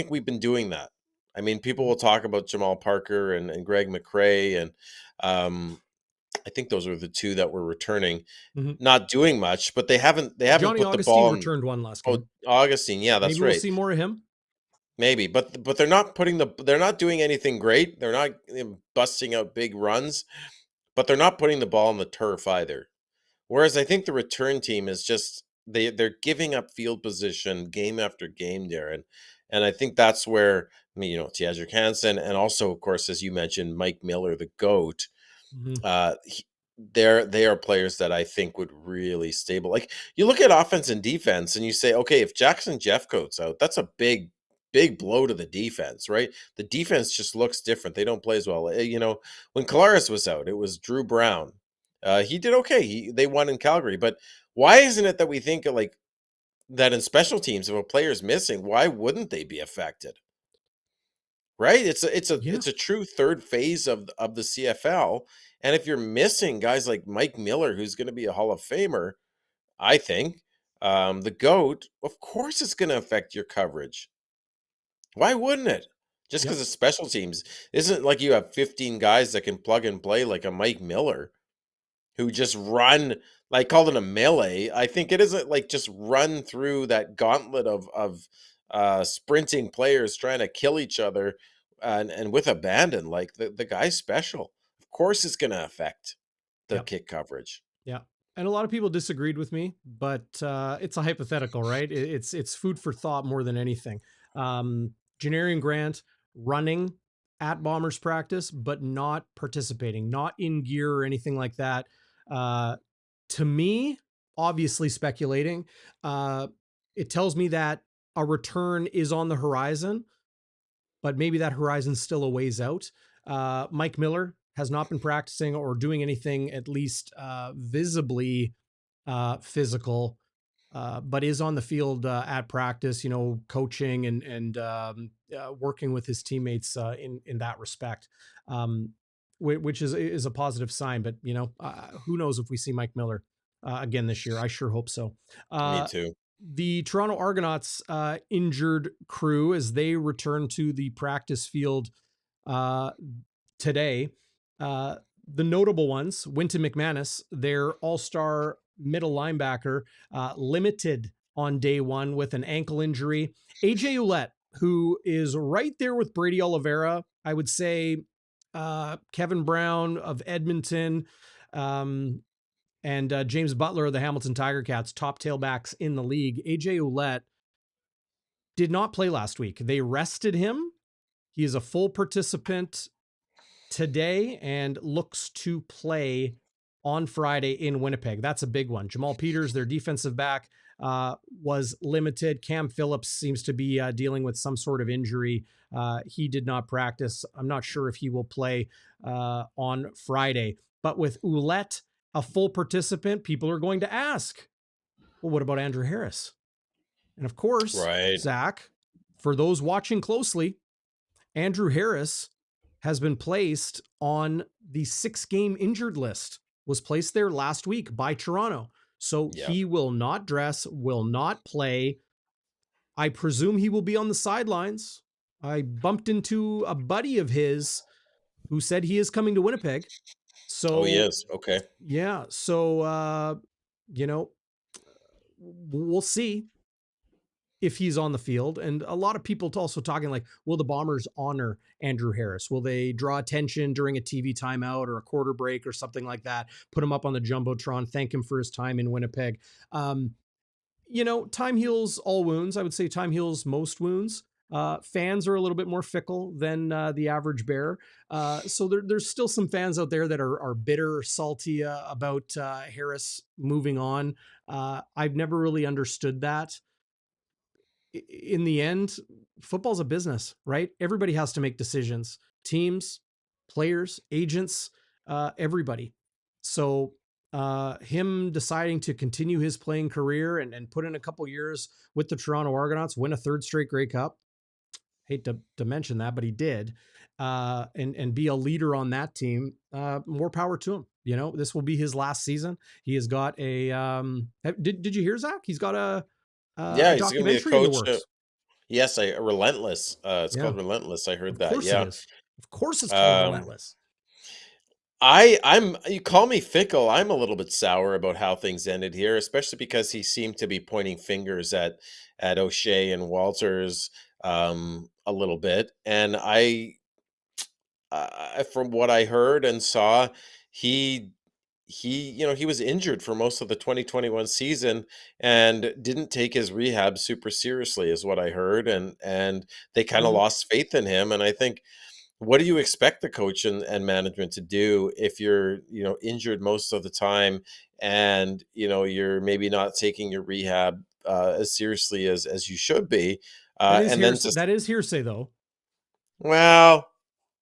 we've been doing that. I mean, people will talk about Jamal Parker and Greg McCrae, and I think those were the two that were returning, Mhm. not doing much, but they haven't Johnny put the Augustine ball in. returned one last Oh, game. Augustine, yeah, Maybe that's we'll right. see more of him. Maybe, but they're not doing anything great. They're not busting out big runs, but they're not putting the ball on the turf either. Whereas I think the return team is just they're giving up field position game after game, Darren. And I think that's where Tiadric Hansen and also, of course, as you mentioned, Mike Miller, the GOAT, Mhm. they are players that I think would really stable. Like you look at offense and defense, and you say, okay, if Jackson Jeffcoat's out, that's a big blow to the defense, right? The defense just looks different. They don't play as well. When Collaros was out, it was Drew Brown. He did okay. They won in Calgary, but why isn't it that we think like that in special teams if a player's missing, why wouldn't they be affected? Right? Yeah. It's a true third phase of the CFL. And if you're missing guys like Mike Miller, who's going to be a Hall of Famer, I think, the GOAT, of course it's going to affect your coverage. Why wouldn't it? Just Yep. because of special teams. Isn't it like you have 15 guys that can plug and play like a Mike Miller who just run, like called it a melee. I think it isn't like just run through that gauntlet of sprinting players trying to kill each other and with abandon. Like the guy's special. Of course it's gonna affect. the Yep. kick coverage. Yeah. And a lot of people disagreed with me, but it's a hypothetical, right? It's food for thought more than anything. Janarian Grant running at Bombers practice, but not participating, not in gear or anything like that. Uh, to me, obviously speculating, uh, it tells me that a return is on the horizon, but maybe that horizon's still a ways out. Mike Miller has not been practicing or doing anything at least visibly physical, but is on the field at practice, coaching and working with his teammates in that respect, which is a positive sign. But who knows if we see Mike Miller again this year? I sure hope so. Me Uh, too. the Toronto Argonauts injured crew as they return to the practice field uh, today. Uh, the notable ones: Winton McManus, their all-star middle linebacker, limited on day one with an ankle injury. AJ Ouellette, who is right there with Brady Oliveira, I would say, Kevin Brown of Edmonton, and James Butler of the Hamilton Tiger Cats, top tailbacks in the league. AJ Ouellette did not play last week. They rested him. He is a full participant today and looks to play on Friday in Winnipeg. That's a big one. Jamal Peters, their defensive back, was limited. Cam Phillips seems to be dealing with some sort of injury. He did not practice. I'm not sure if he will play on Friday. But with Ouellette, a full participant, people are going to ask, well, what about Andrew Harris? And of course, Right. Zach, for those watching closely, Andrew Harris has been placed on the 6-game injured list, was placed there last week by Toronto. So Yeah. he will not dress, will not play. I presume he will be on the sidelines. I bumped into a buddy of his who said he is coming to Winnipeg. Oh, he So, is. Okay. yeah. So, you know, we'll see if he's on the field. And a lot of people also talking like, will the Bombers honor Andrew Harris? Will they draw attention during a TV timeout or a quarter break or something like that? Put him up on the Jumbotron, thank him for his time in Winnipeg. Time heals all wounds. I would say time heals most wounds. Fans are a little bit more fickle than the average bear. So there's still some fans out there that are bitter or salty about Harris moving on. I've never really understood that. In the end, football's a business, right? Everybody has to make decisions. Teams, players, agents, everybody. So him deciding to continue his playing career and put in a couple years with the Toronto Argonauts, win a third straight Grey Cup. Hate to mention that, but he did. And be a leader on that team. More power to him. This will be his last season. He has got a. Did you hear, Zach? He's got Yeah, a he's going to be a documentary in the coach. works. Yes, Relentless. It's Yeah, called Relentless. I of heard that. course it Yeah. is. Of course it's called Um, Relentless. I'm you call me fickle. I'm a little bit sour about how things ended here, especially because he seemed to be pointing fingers at O'Shea and Walters a little bit. And from what I heard and saw, he he was injured for most of the 2021 season and didn't take his rehab super seriously is what I heard, and they kind of Mhm. lost faith in him. And I think, what do you expect the coach and management to do if you're injured most of the time, and you're maybe not taking your rehab as seriously as you should be, That is and then hearsay. just, That is hearsay, though. well,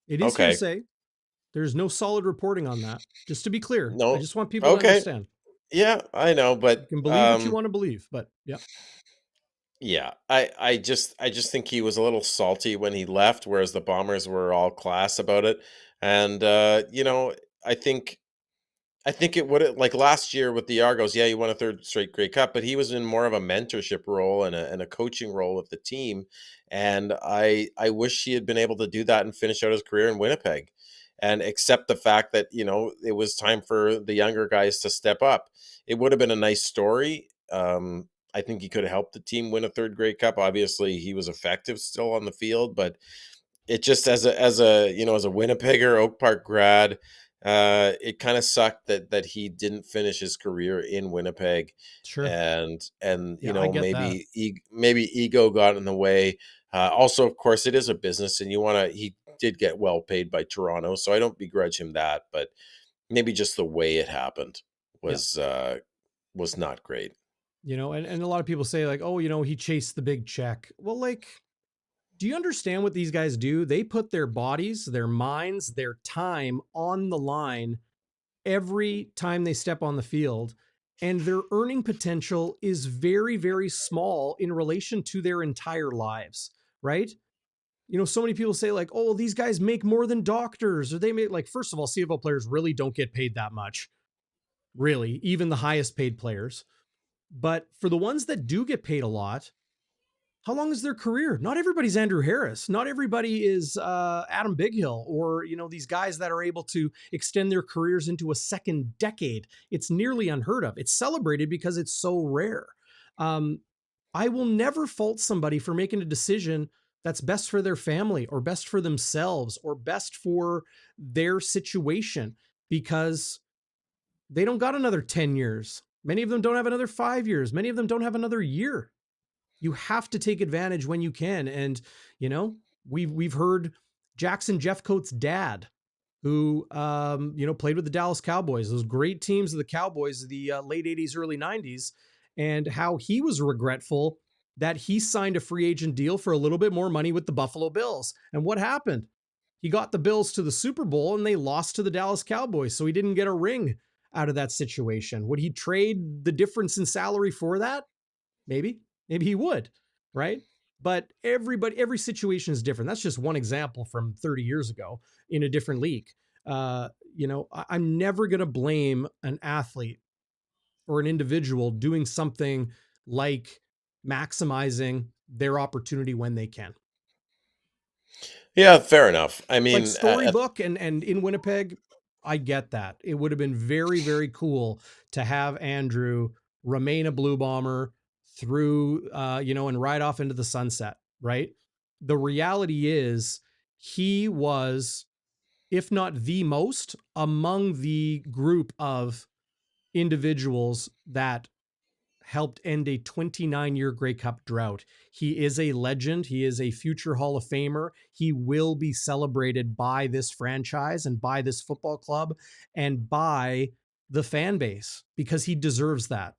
It is okay, hearsay. There's no solid reporting on that. Just to be clear, I no, just want people to okay, understand. yeah, I know, You but can believe what you want to believe, but yeah. yeah, I just think he was a little salty when he left, whereas the Bombers were all class about it. And I think I think it would, like last year with the Argos, yeah, he won a third straight Grey Cup, but he was in more of a mentorship role and a coaching role with the team. And I wish he had been able to do that and finish out his career in Winnipeg and accept the fact that, it was time for the younger guys to step up. It would have been a nice story. I think he could have helped the team win a third Grey Cup. Obviously, he was effective still on the field, but it just, as a Winnipegger, Oak Park grad, It kind of sucked that he didn't finish his career in Winnipeg, Sure. and Yeah, I get that. maybe ego got in the way. Also, of course, it is a business, and he did get well paid by Toronto, so I don't begrudge him that, but maybe just the way it happened Yeah. was not great. And a lot of people say like, oh, he chased the big check. Well, like, do you understand what these guys do? They put their bodies, their minds, their time on the line every time they step on the field. And their earning potential is very, very small in relation to their entire lives, right? So many people say, like, oh, these guys make more than doctors, or they make, like, first of all, CFL players really don't get paid that much, really, even the highest paid players. But for the ones that do get paid a lot, how long is their career? Not everybody's Andrew Harris. Not everybody is Adam Bighill, or these guys that are able to extend their careers into a second decade. It's nearly unheard of. It's celebrated because it's so rare. Um, I will never fault somebody for making a decision that's best for their family or best for themselves or best for their situation, because they don't got another 10 years. Many of them don't have another 5 years. Many of them don't have another year. You have to take advantage when you can. And, we've heard Jackson Jeffcoat's dad, who, played with the Dallas Cowboys, those great teams of the Cowboys of the late 80s, early 90s, and how he was regretful that he signed a free agent deal for a little bit more money with the Buffalo Bills. And what happened? He got the Bills to the Super Bowl and they lost to the Dallas Cowboys. So he didn't get a ring out of that situation. Would he trade the difference in salary for that? Maybe he would, right? But every situation is different. That's just one example from 30 years ago in a different league. I'm never going to blame an athlete or an individual doing something like maximizing their opportunity when they can. Yeah, fair enough. I Like mean, Storybook and in Winnipeg, I get that. It would have been very, very cool to have Andrew remain a Blue Bomber through, and ride off into the sunset, right? The reality is he was, if not the most, among the group of individuals that helped end a 29-year Grey Cup drought. He is a legend. He is a future Hall of Famer. He will be celebrated by this franchise and by this football club and by the fan base because he deserves that.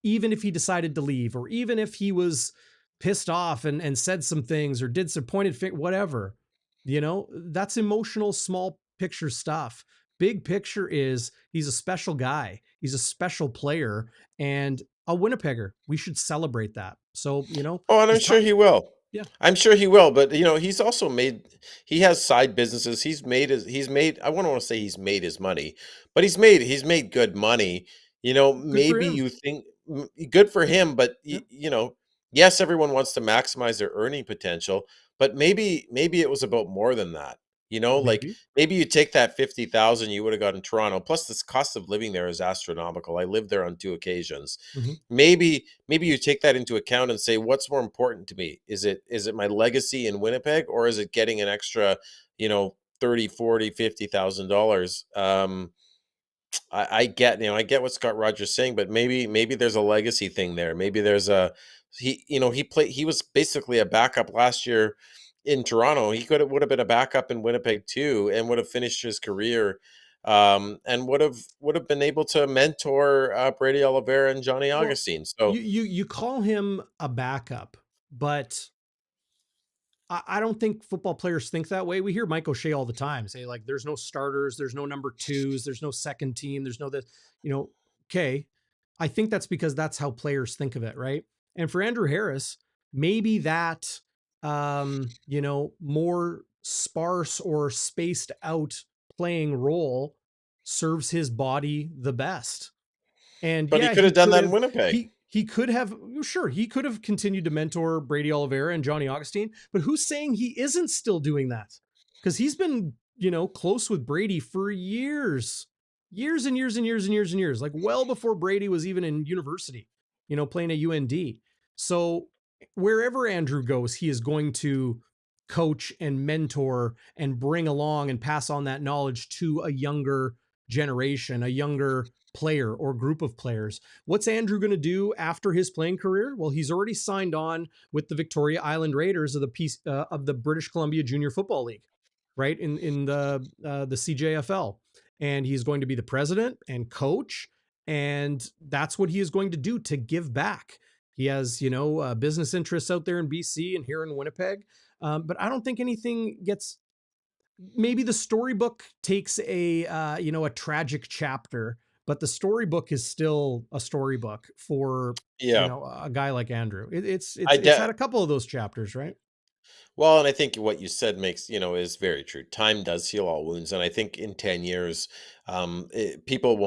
Even if he decided to leave, or even if he was pissed off and said some things or did some whatever, that's emotional, small picture stuff. Big picture is he's a special guy. He's a special player. And a Winnipegger. We should celebrate that. So, oh, and I'm his sure time. he will. Yeah. I'm sure he will, but he's also he has side businesses. I wouldn't want to say he's made his money, but he's made good money. Good for Maybe him. you think good for him, but Yeah. yes, everyone wants to maximize their earning potential, but maybe it was about more than that. Like Maybe. maybe you take that 50,000 you would have got in Toronto, plus this cost of living there is astronomical. I lived there on 2 occasions. Mm-hmm. Maybe you take that into account and say, what's more important to me? Is it my legacy in Winnipeg, or is it getting an extra 30, 40, $50,000? I get what Scott Rogers saying, but maybe there's a legacy thing there. Maybe there's he was basically a backup last year in Toronto. He would have been a backup in Winnipeg too, and would have finished his career, and would have been able to mentor Brady Oliveira and Johnny Well, Augustine. you So, you call him a backup, but I don't think football players think that way. We hear Mike O'Shea all the time say, like, there's no starters, there's no number twos, there's no second team, there's no this, okay. I think that's because that's how players think of it, right? And for Andrew Harris, maybe that more sparse or spaced out playing role serves his body the best. And but he yeah, could have done that in Winnipeg. he could have, sure, he could have continued to mentor Brady Oliveira and Johnny Augustine, but who's saying he isn't still doing that? Because he's been, close with Brady for years, years and years and years and years and years, like well before Brady was even in university, playing at UND. So wherever Andrew goes, he is going to coach and mentor and bring along and pass on that knowledge to a younger generation, a younger player or group of players. What's Andrew going to do after his playing career? Well, he's already signed on with the Victoria Island Raiders of the British Columbia Junior Football League, right in the CJFL, and he's going to be the president and coach, and that's what he is going to do to give back. He has, business interests out there in BC and here in Winnipeg, but I don't think anything gets. Maybe the storybook takes a tragic chapter, but the storybook is still a storybook for Yeah. a guy like Andrew. I It's had de- a couple of those chapters, right? Well, and I think what you said makes, is very true. Time does heal all wounds, and I think in 10 years, people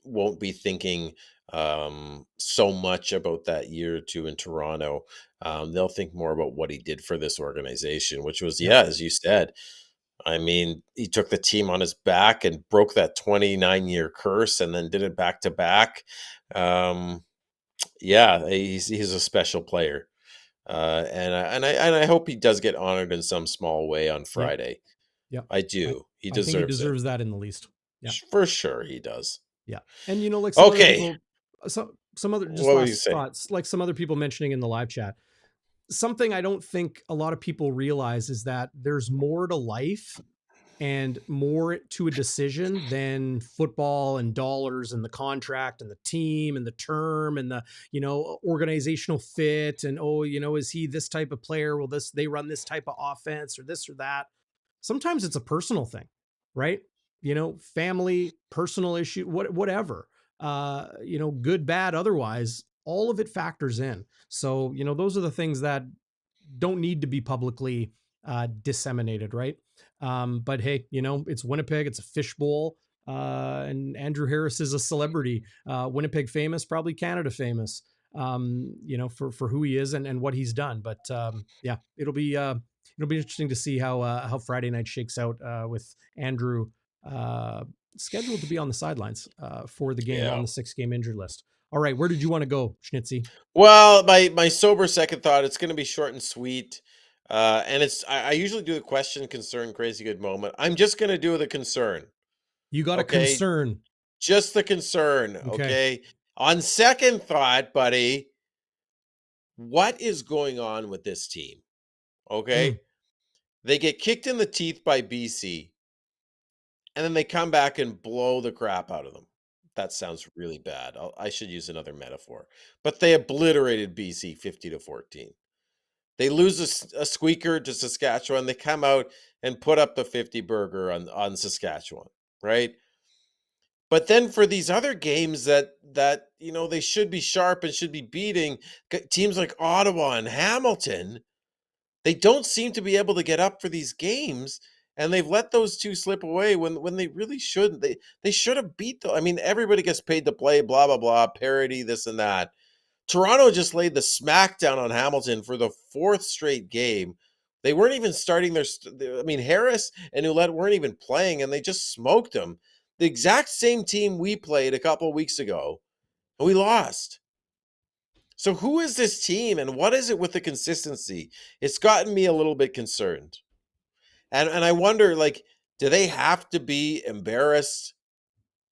won't be thinking so much about that year or two in Toronto. They'll think more about what he did for this organization, which was, Yep. yeah, as you said. I mean, he took the team on his back and broke that 29-year curse, and then did it back to back. Yeah, he's a special player. And I hope he does get honored in some small way on Yep. Friday. Yep. I I, do. He I think he deserves it. deserves that in the least. Yeah. For sure he does. Yeah. And like some other Okay. people, some other, just What would you last say? thoughts, like some other people mentioning in the live chat, something I don't think a lot of people realize is that there's more to life and more to a decision than football and dollars and the contract and the team and the term and the organizational fit and is he this type of player, will they run this type of offense or this or that. Sometimes it's a personal thing, right? Family, personal issue, whatever, good, bad, otherwise, all of it factors in. So those are the things that don't need to be publicly disseminated, right? But hey, it's Winnipeg, it's a fishbowl, and Andrew Harris is a celebrity, Winnipeg famous, probably Canada famous, for who he is and what he's done. But yeah, it'll be interesting to see how Friday night shakes out with Andrew uh, scheduled to be on the sidelines for the game on Yeah. the 6-game injured list. All right, where did you want to go, Schnitzy? Well, my sober second thought, it's going to be short and sweet. And I usually do the question, concern, crazy good moment. I'm just going to do the concern. You got a Okay. concern. Just the concern. Okay. Okay. On second thought, buddy, what is going on with this team? Mm. Okay. They get kicked in the teeth by BC, and then they come back and blow the crap out of them. That sounds really bad. I should use another metaphor. But they obliterated BC 50-14. They lose a squeaker to Saskatchewan. They come out and put up the 50 burger on Saskatchewan, right? But then for these other games that they should be sharp and should be beating teams like Ottawa and Hamilton, they don't seem to be able to get up for these games, and they've let those two slip away when they really shouldn't. They should have beat them. I mean, everybody gets paid to play, blah blah blah, parity, this and that. Toronto just laid the smackdown on Hamilton for the fourth straight game. They weren't even starting I mean, Harris and Ouellette weren't even playing, and they just smoked them. The exact same team we played a couple weeks ago, and we lost. So who is this team, and what is it with the consistency? It's gotten me a little bit concerned. And I wonder, like, do they have to be embarrassed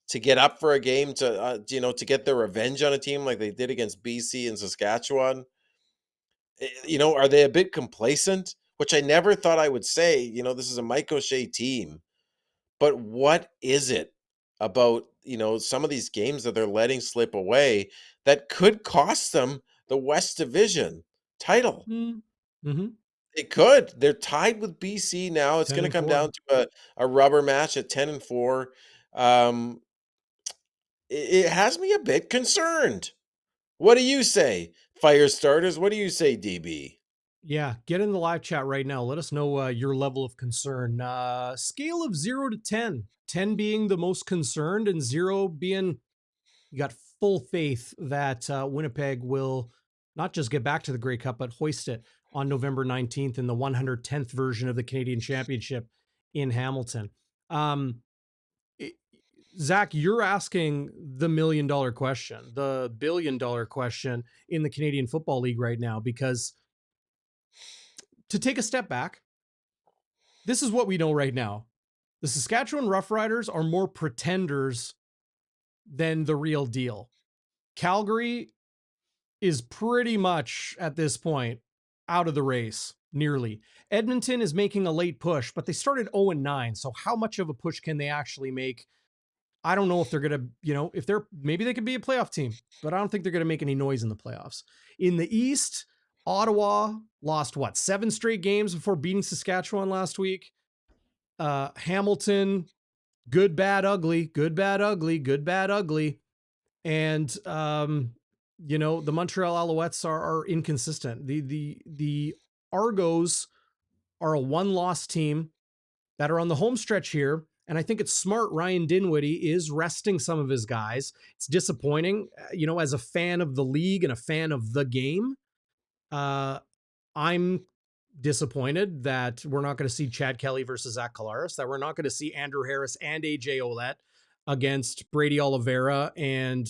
to get up for a game to get their revenge on a team like they did against BC and Saskatchewan? Are they a bit complacent? Which I never thought I would say. This is a Mike O'Shea team, but what is it about some of these games that they're letting slip away that could cost them the West Division title? Mm. Mm-hmm. It could. They're tied with BC now. It's 10 going to and come 4. down to a rubber match at 10-4. Um, it has me a bit concerned. What do you say, Firestarters? What do you say, DB? Yeah, get in the live chat right now. Let us know your level of concern. Scale of 0 to 10. 10 being the most concerned and 0 being you got full faith that Winnipeg will not just get back to the Grey Cup, but hoist it on November 19th in the 110th version of the Canadian Championship in Hamilton. Um, it- Zach, you're asking the $1 million question, the $1 billion question in the Canadian Football League right now, because to take a step back, this is what we know right now. The Saskatchewan Roughriders are more pretenders than the real deal. Calgary is pretty much at this point out of the race, nearly. Edmonton is making a late push, but they started 0-9. So how much of a push can they actually make? I don't know if they're going to, if they're, maybe they could be a playoff team, but I don't think they're going to make any noise in the playoffs. In the East, Ottawa lost 7 straight games before beating Saskatchewan last week. Hamilton, good, bad, ugly, good, bad, ugly, good, bad, ugly. And, the Montreal Alouettes are inconsistent. The Argos are a one-loss team that are on the home stretch here. And I think it's smart. Ryan Dinwiddie is resting some of his guys. It's disappointing, as a fan of the league and a fan of the game. I'm disappointed that we're not going to see Chad Kelly versus Zach Collaros, that we're not going to see Andrew Harris and AJ Ouellette against Brady Oliveira and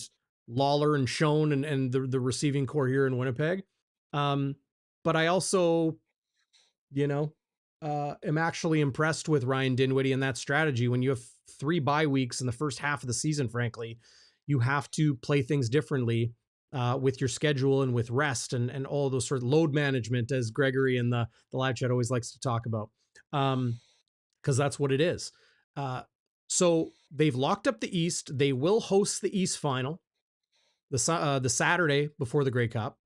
Lawler and Schoen and the receiving core here in Winnipeg. But I also, am actually impressed with Ryan Dinwiddie and that strategy. When you have 3 bye weeks in the first half of the season, frankly, you have to play things differently with your schedule and with rest and all those sort of load management, as Gregory in the live chat always likes to talk about, because that's what it is. So they've locked up the East. They will host the East final the Saturday before the Grey Cup.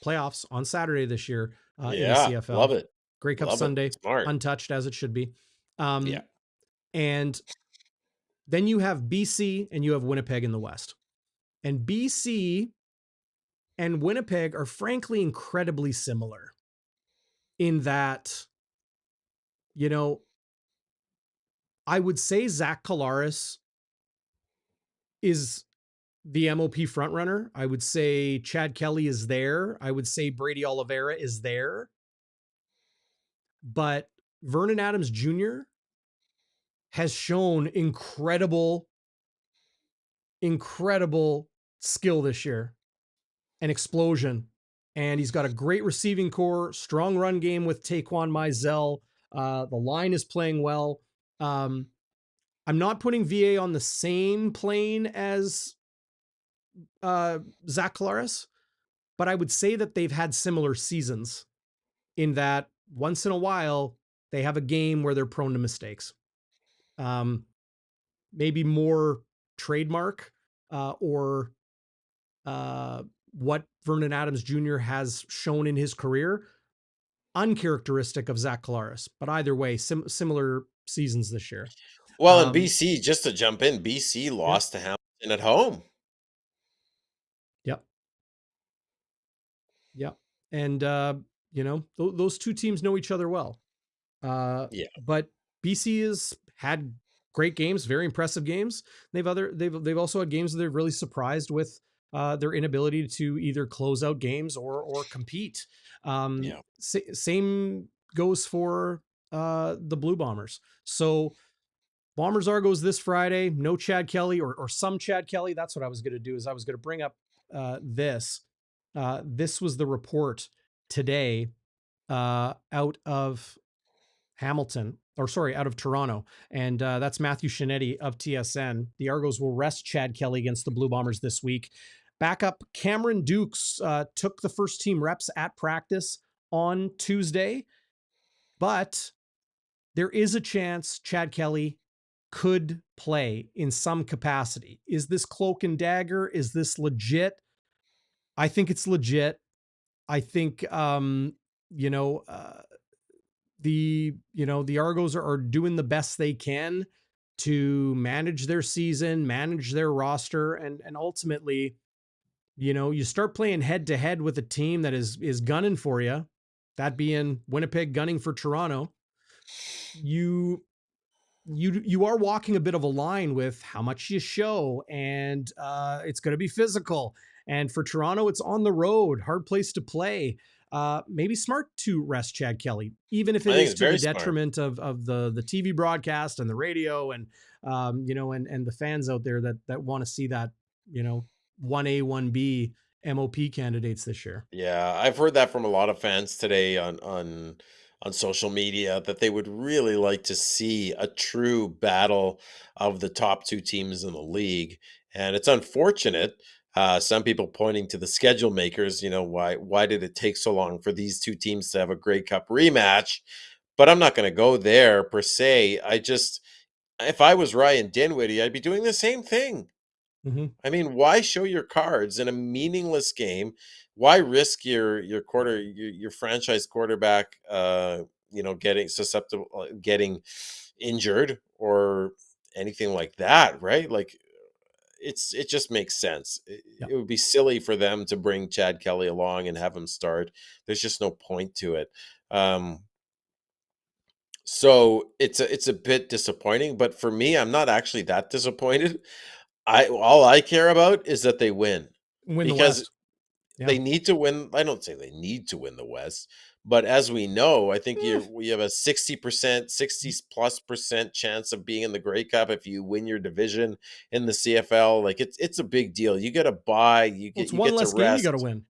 Playoffs on Saturday this year in the CFL. Love it. Grey Cup Love Sunday, it. Smart. untouched as it should be. Yeah. And then you have BC and you have Winnipeg in the West. And BC and Winnipeg are frankly incredibly similar in that, I would say Zach Collaros is the MOP frontrunner. I would say Chad Kelly is there. I would say Brady Oliveira is there. But Vernon Adams Jr. has shown incredible skill this year and explosion. And he's got a great receiving core, strong run game with Taquan Mizell. The line is playing well. I'm not putting VA on the same plane as Zach Collaros, but I would say that they've had similar seasons in that once in a while they have a game where they're prone to mistakes. Maybe more trademark or what Vernon Adams Jr. has shown in his career, uncharacteristic of Zach Collaros. But either way, similar seasons this year. Well, in BC, just to jump in, BC lost to Hamilton at home. Yep. Yep. And, those two teams know each other well. But BC has had great games, very impressive games. They've also had games that they've really surprised with their inability to either close out games or compete. Same goes for the Blue Bombers. So Bombers-Argos this Friday, no Chad Kelly or some Chad Kelly. That's what I was going to do, is I was going to bring up this. This was the report today out of Hamilton, out of Toronto. And that's Matthew Shinetti of TSN. The Argos will rest Chad Kelly against the Blue Bombers this week. Backup Cameron Dukes took the first team reps at practice on Tuesday, but there is a chance Chad Kelly could play in some capacity. Is this cloak and dagger? Is this legit? I think it's legit. I think, the Argos are doing the best they can to manage their season, manage their roster, and ultimately, you start playing head to head with a team that is gunning for you, that being Winnipeg gunning for Toronto. You are walking a bit of a line with how much you show, and it's going to be physical. And for Toronto, it's on the road, hard place to play. Maybe smart to rest Chad Kelly, even if it is to the detriment of the TV broadcast and the radio and and the fans out there that want to see that 1A 1B MOP candidates this year. Yeah, I've heard that from a lot of fans today on on social media that they would really like to see a true battle of the top two teams in the league. And it's unfortunate. Some people pointing to the schedule makers, why did it take so long for these two teams to have a Grey Cup rematch? But I'm not going to go there per se. If I was Ryan Dinwiddie, I'd be doing the same thing. Mm-hmm. I mean, why show your cards in a meaningless game? Why risk your franchise quarterback getting susceptible getting injured or anything like that, right? Like it just makes sense. Yeah. It would be silly for them to bring Chad Kelly along and have him start. There's just no point to it. Um so it's a bit disappointing, but for me, I'm not actually that disappointed. I All I care about is that they win Win the because West. Yeah. they need to win. I don't say they need to win the West, but as we know, I think Eh, we have a 60%, 60+% chance of being in the Grey Cup if you win your division in the CFL. Like it's a big deal. You get a bye, well, it's you one get to less game you got to rest. win.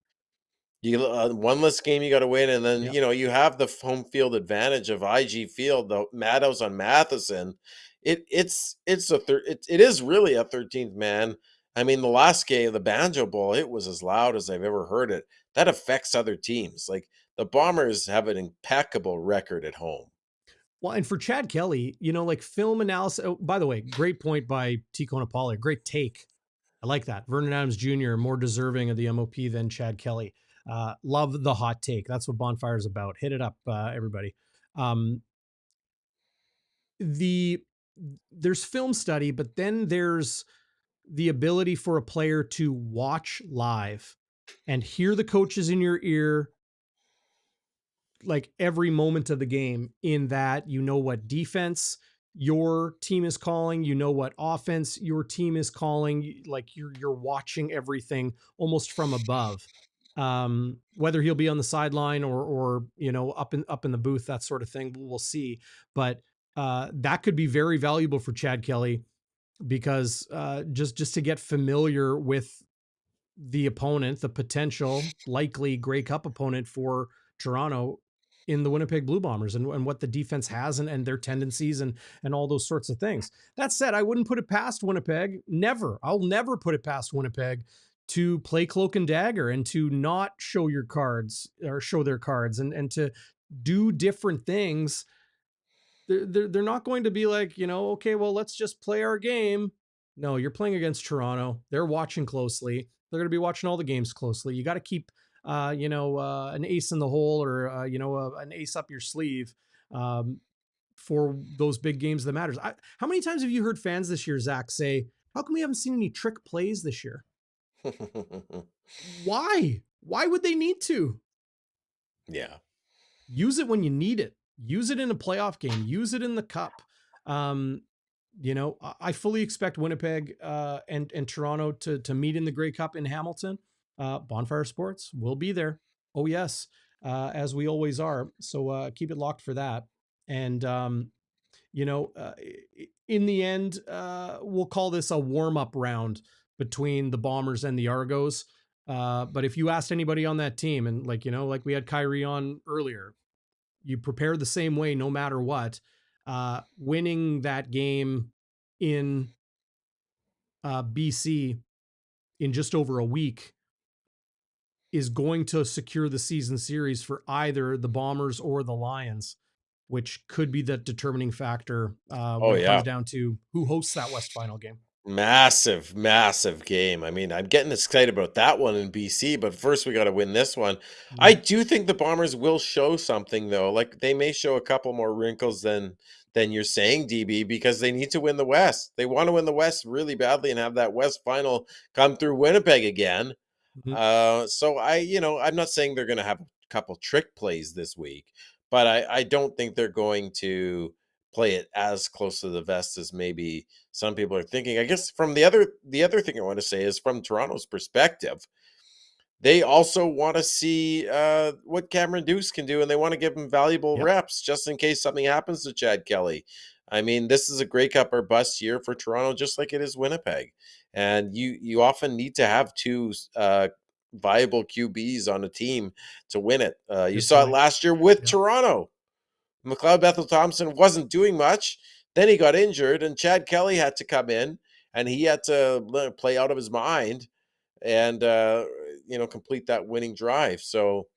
You one less game you got to win, and then Yeah. you have the home field advantage of IG Field, the Maddows on Matheson. It is really a 13th man. I mean, the last game, the Banjo Bowl, it was as loud as I've ever heard it. That affects other teams. Like the Bombers have an impeccable record at home. Well, and for Chad Kelly, like film analysis. Oh, by the way, great point by Tico Napoli. Great take. I like that. Vernon Adams Jr., more deserving of the MOP than Chad Kelly. Love the hot take. That's what Bonfire is about. Hit it up, everybody. Um, the there's film study, but then there's the ability for a player to watch live and hear the coaches in your ear like every moment of the game, in that what defense your team is calling, what offense your team is calling, like you're watching everything almost from above. Whether he'll be on the sideline or up in the booth, that sort of thing, we'll see. But that could be very valuable for Chad Kelly, because just to get familiar with the opponent, the potential likely Grey Cup opponent for Toronto in the Winnipeg Blue Bombers, and what the defense has, and their tendencies, and all those sorts of things. That said, I wouldn't put it past Winnipeg. Never. I'll never put it past Winnipeg to play cloak and dagger, and to not show your cards, or show their cards, and to do different things. They're not going to be like, okay, well, let's just play our game. No, you're playing against Toronto. They're watching closely. They're going to be watching all the games closely. You got to keep, an ace in the hole, or, an ace up your sleeve, um, for those big games that matters. How many times have you heard fans this year, Zach, say, how come we haven't seen any trick plays this year? Why? Why would they need to? Yeah. Use it when you need it. Use it in a playoff game. Use it in the cup. Um, I fully expect Winnipeg and Toronto to meet in the Grey Cup in Hamilton. Bonfire Sports will be there. Oh yes, as we always are. So keep it locked for that. And you know, uh, in the end, we'll call this a warm up round between the Bombers and the Argos. But if you asked anybody on that team, and like we had Kyrie on earlier, you prepare the same way no matter what. Winning that game in BC in just over a week is going to secure the season series for either the Bombers or the Lions, which could be the determining factor Oh when it comes yeah. down to who hosts that West Final game. Massive, massive game. I mean, I'm getting excited about that one in BC, but first we got to win this one. I Mm. do think the Bombers will show something though. Like they may show a couple more wrinkles than you're saying, DB, because they need to win the West. They want to win the West really badly and have that West final come through Winnipeg again. Mhm. So I'm not saying they're going to have a couple trick plays this week, but I don't think they're going to play it as close to the vest as maybe some people are thinking. I guess from the other thing I want to say is from Toronto's perspective, they also want to see what Cameron Deuce can do, and they want to give him valuable Yep. reps just in case something happens to Chad Kelly. I mean, this is a Grey Cup or bust year for Toronto, just like it is Winnipeg. And you often need to have two viable QBs on a team to win it. You Good saw it point. last year with Yep. Toronto. McLeod Bethel Thompson wasn't doing much. Then he got injured, and Chad Kelly had to come in, and he had to play out of his mind and complete that winning drive. So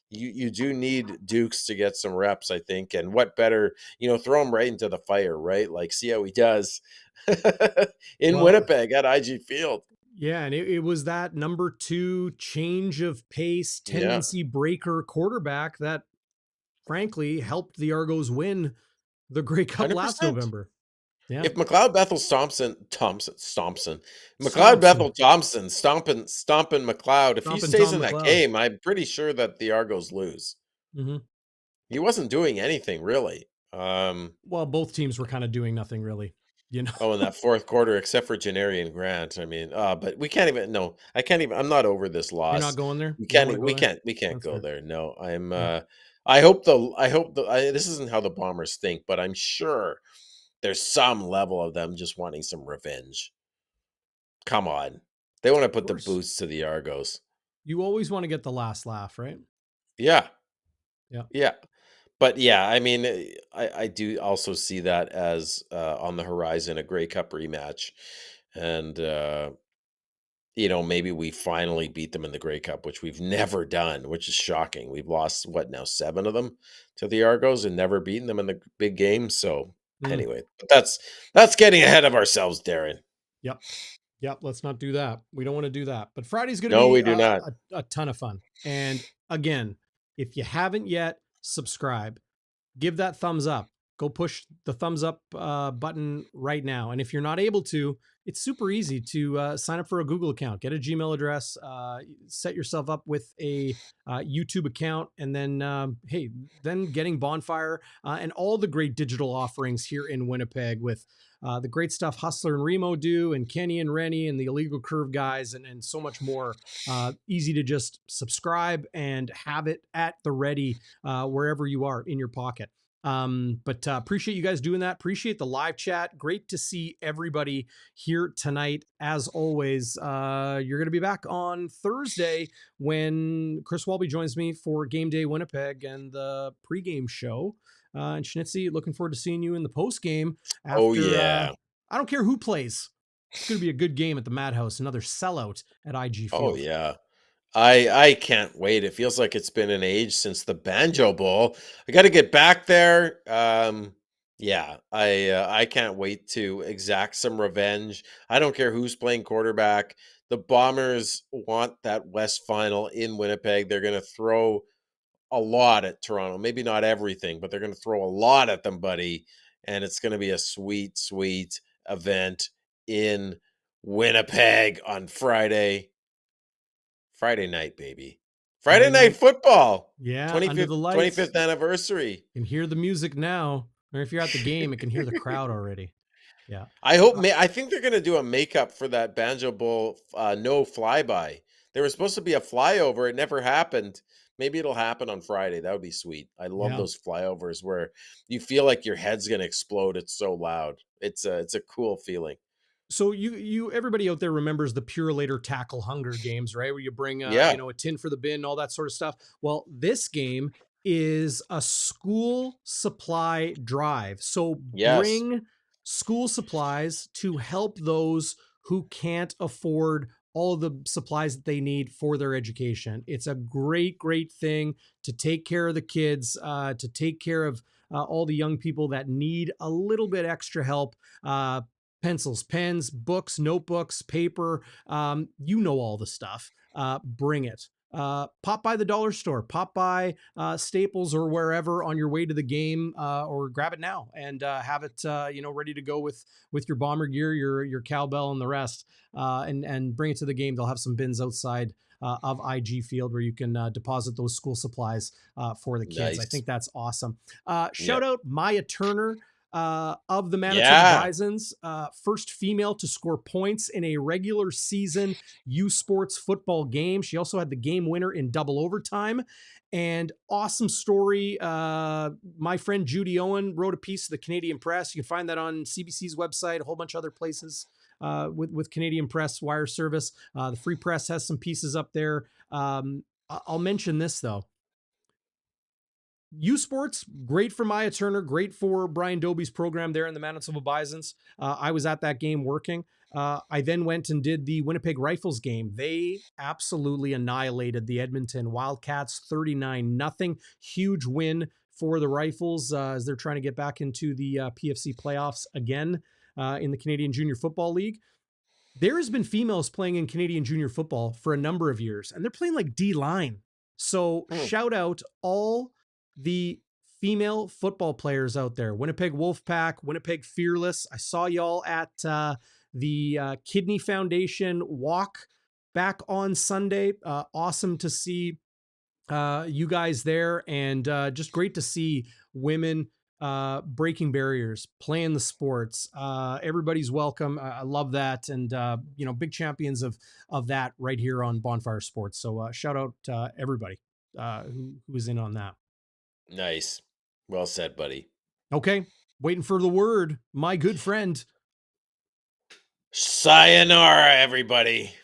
you do need Dukes to get some reps, I think. And what better, throw him right into the fire, right? Like, see how he does in Well, Winnipeg at IG Field. yeah, and it was that number 2 change of pace, Yeah, tendency breaker quarterback that frankly helped the Argos win the Grey Cup last 100%. November. Yeah. If McLeod Bethel Thompson, McLeod Stompson. Bethel Thompson, stomping McLeod, if he Stompin' stays Tom in that McLeod. game, I'm pretty sure that the Argos lose. Mhm. He wasn't doing anything really. Well, both teams were kind of doing nothing really, you know. Oh, in that fourth quarter, except for Janarian Grant. I mean, but we can't even. No, I can't even. I'm not over this You're not loss. going there? We You don't can't. wanna go there? We can't That's go fair. there. No, I'm. Yeah. I hope the. I hope the. This isn't how the Bombers think, but I'm sure there's some level of them just wanting some revenge. Come on, they want to Of put the course. boots to the Argos. You always wanna get the last laugh, right? Yeah, Yeah. yeah. But yeah, I mean, I do also see that as on the horizon, a Grey Cup rematch, and maybe we finally beat them in the Grey Cup, which we've never done, which is shocking. We've lost what now, 7 of them to the Argos and never beaten them in the big games. So Mm. anyway, but that's getting ahead of ourselves, Darren. Yep. Yep, let's not do that. We don't wanna do that. But Friday's gonna No, be we do not. a ton of fun. And again, if you haven't yet, subscribe. Give that thumbs up. Go push the thumbs up button right now. And if you're not able to, it's super easy to sign up for a Google account, get a Gmail address, set yourself up with a YouTube account, and then, hey, then getting Bonfire and all the great digital offerings here in Winnipeg with the great stuff Hustler and Remo do, and Kenny and Rennie and the Illegal Curve guys, and so much more. Easy to just subscribe and have it at the ready wherever you are in your pocket. But appreciate you guys doing that. Appreciate the live chat. Great to see everybody here tonight. As always, you're going to be back on Thursday when Chris Walby joins me for Game Day Winnipeg and the pregame show. And Schnitzy, looking forward to seeing you in the postgame Oh after. yeah. I don't care who plays. It's going to be a good game at the Madhouse. Another sellout at IG Oh Field. yeah. I can't wait. It feels like it's been an age since the Banjo Bowl. I got to get back there. Yeah, I can't wait to exact some revenge. I don't care who's playing quarterback. The Bombers want that West Final in Winnipeg. They're going to throw a lot at Toronto. Maybe not everything, but they're going to throw a lot at them, buddy. And it's going to be a sweet, sweet event in Winnipeg on Friday night, baby. Friday Friday night night. football. Yeah, under 25th the lights. 25th anniversary. You can hear the music now. Or if you're at the game, it can hear the crowd already. Yeah. I think they're going to do a makeup for that Banjo Bowl no flyby. There was supposed to be a flyover, it never happened. Maybe it'll happen on Friday. That would be sweet. I love Yeah. those flyovers where you feel like your head's going to explode. It's so loud. It's a cool feeling. So you everybody out there remembers the Purelator Tackle Hunger games, right? Where you bring Yeah. a tin for the bin, all that sort of stuff. Well, this game is a school supply drive. So Yes. bring school supplies to help those who can't afford all of the supplies that they need for their education. It's a great, great thing to take care of the kids, to take care of all the young people that need a little bit extra help. Pencils, pens, books, notebooks, paper. You know all the stuff. Bring it. Pop by the dollar store, pop by Staples or wherever on your way to the game, or grab it now and have it ready to go with your bomber gear, your cowbell, and the rest, and bring it to the game. They'll have some bins outside of IG Field where you can deposit those school supplies for the kids. I Nice. think that's awesome. Shout Yep. out Maya Turner of the Manitoba Yeah. Bisons, first female to score points in a regular season U Sports football game. She also had the game winner in double overtime. And awesome story. My friend Judy Owen wrote a piece to the Canadian Press. You can find that on CBC's website, a whole bunch of other places with Canadian Press wire service. The Free Press has some pieces up there. I'll mention this though. U Sports, great for Maya Turner, great for Brian Dobie's program there in the Manitoba Bisons. I was at that game working. I then went and did the Winnipeg Rifles game. They absolutely annihilated the Edmonton Wildcats 39-0. Huge win for the Rifles as they're trying to get back into the PFC playoffs again in the Canadian Junior Football League. There has been females playing in Canadian junior football for a number of years, and they're playing like D-line. So shout out all the female football players out there. Winnipeg Wolfpack, Winnipeg Fearless. I saw y'all at the Kidney Foundation walk back on Sunday. Awesome to see you guys there, and just great to see women breaking barriers, playing the sports. Everybody's welcome. I love that, and big champions of that right here on Bonfire Sports. So shout out everybody who was in on that. Nice, well said, buddy. Okay, waiting for the word, my good friend. Sayonara, everybody.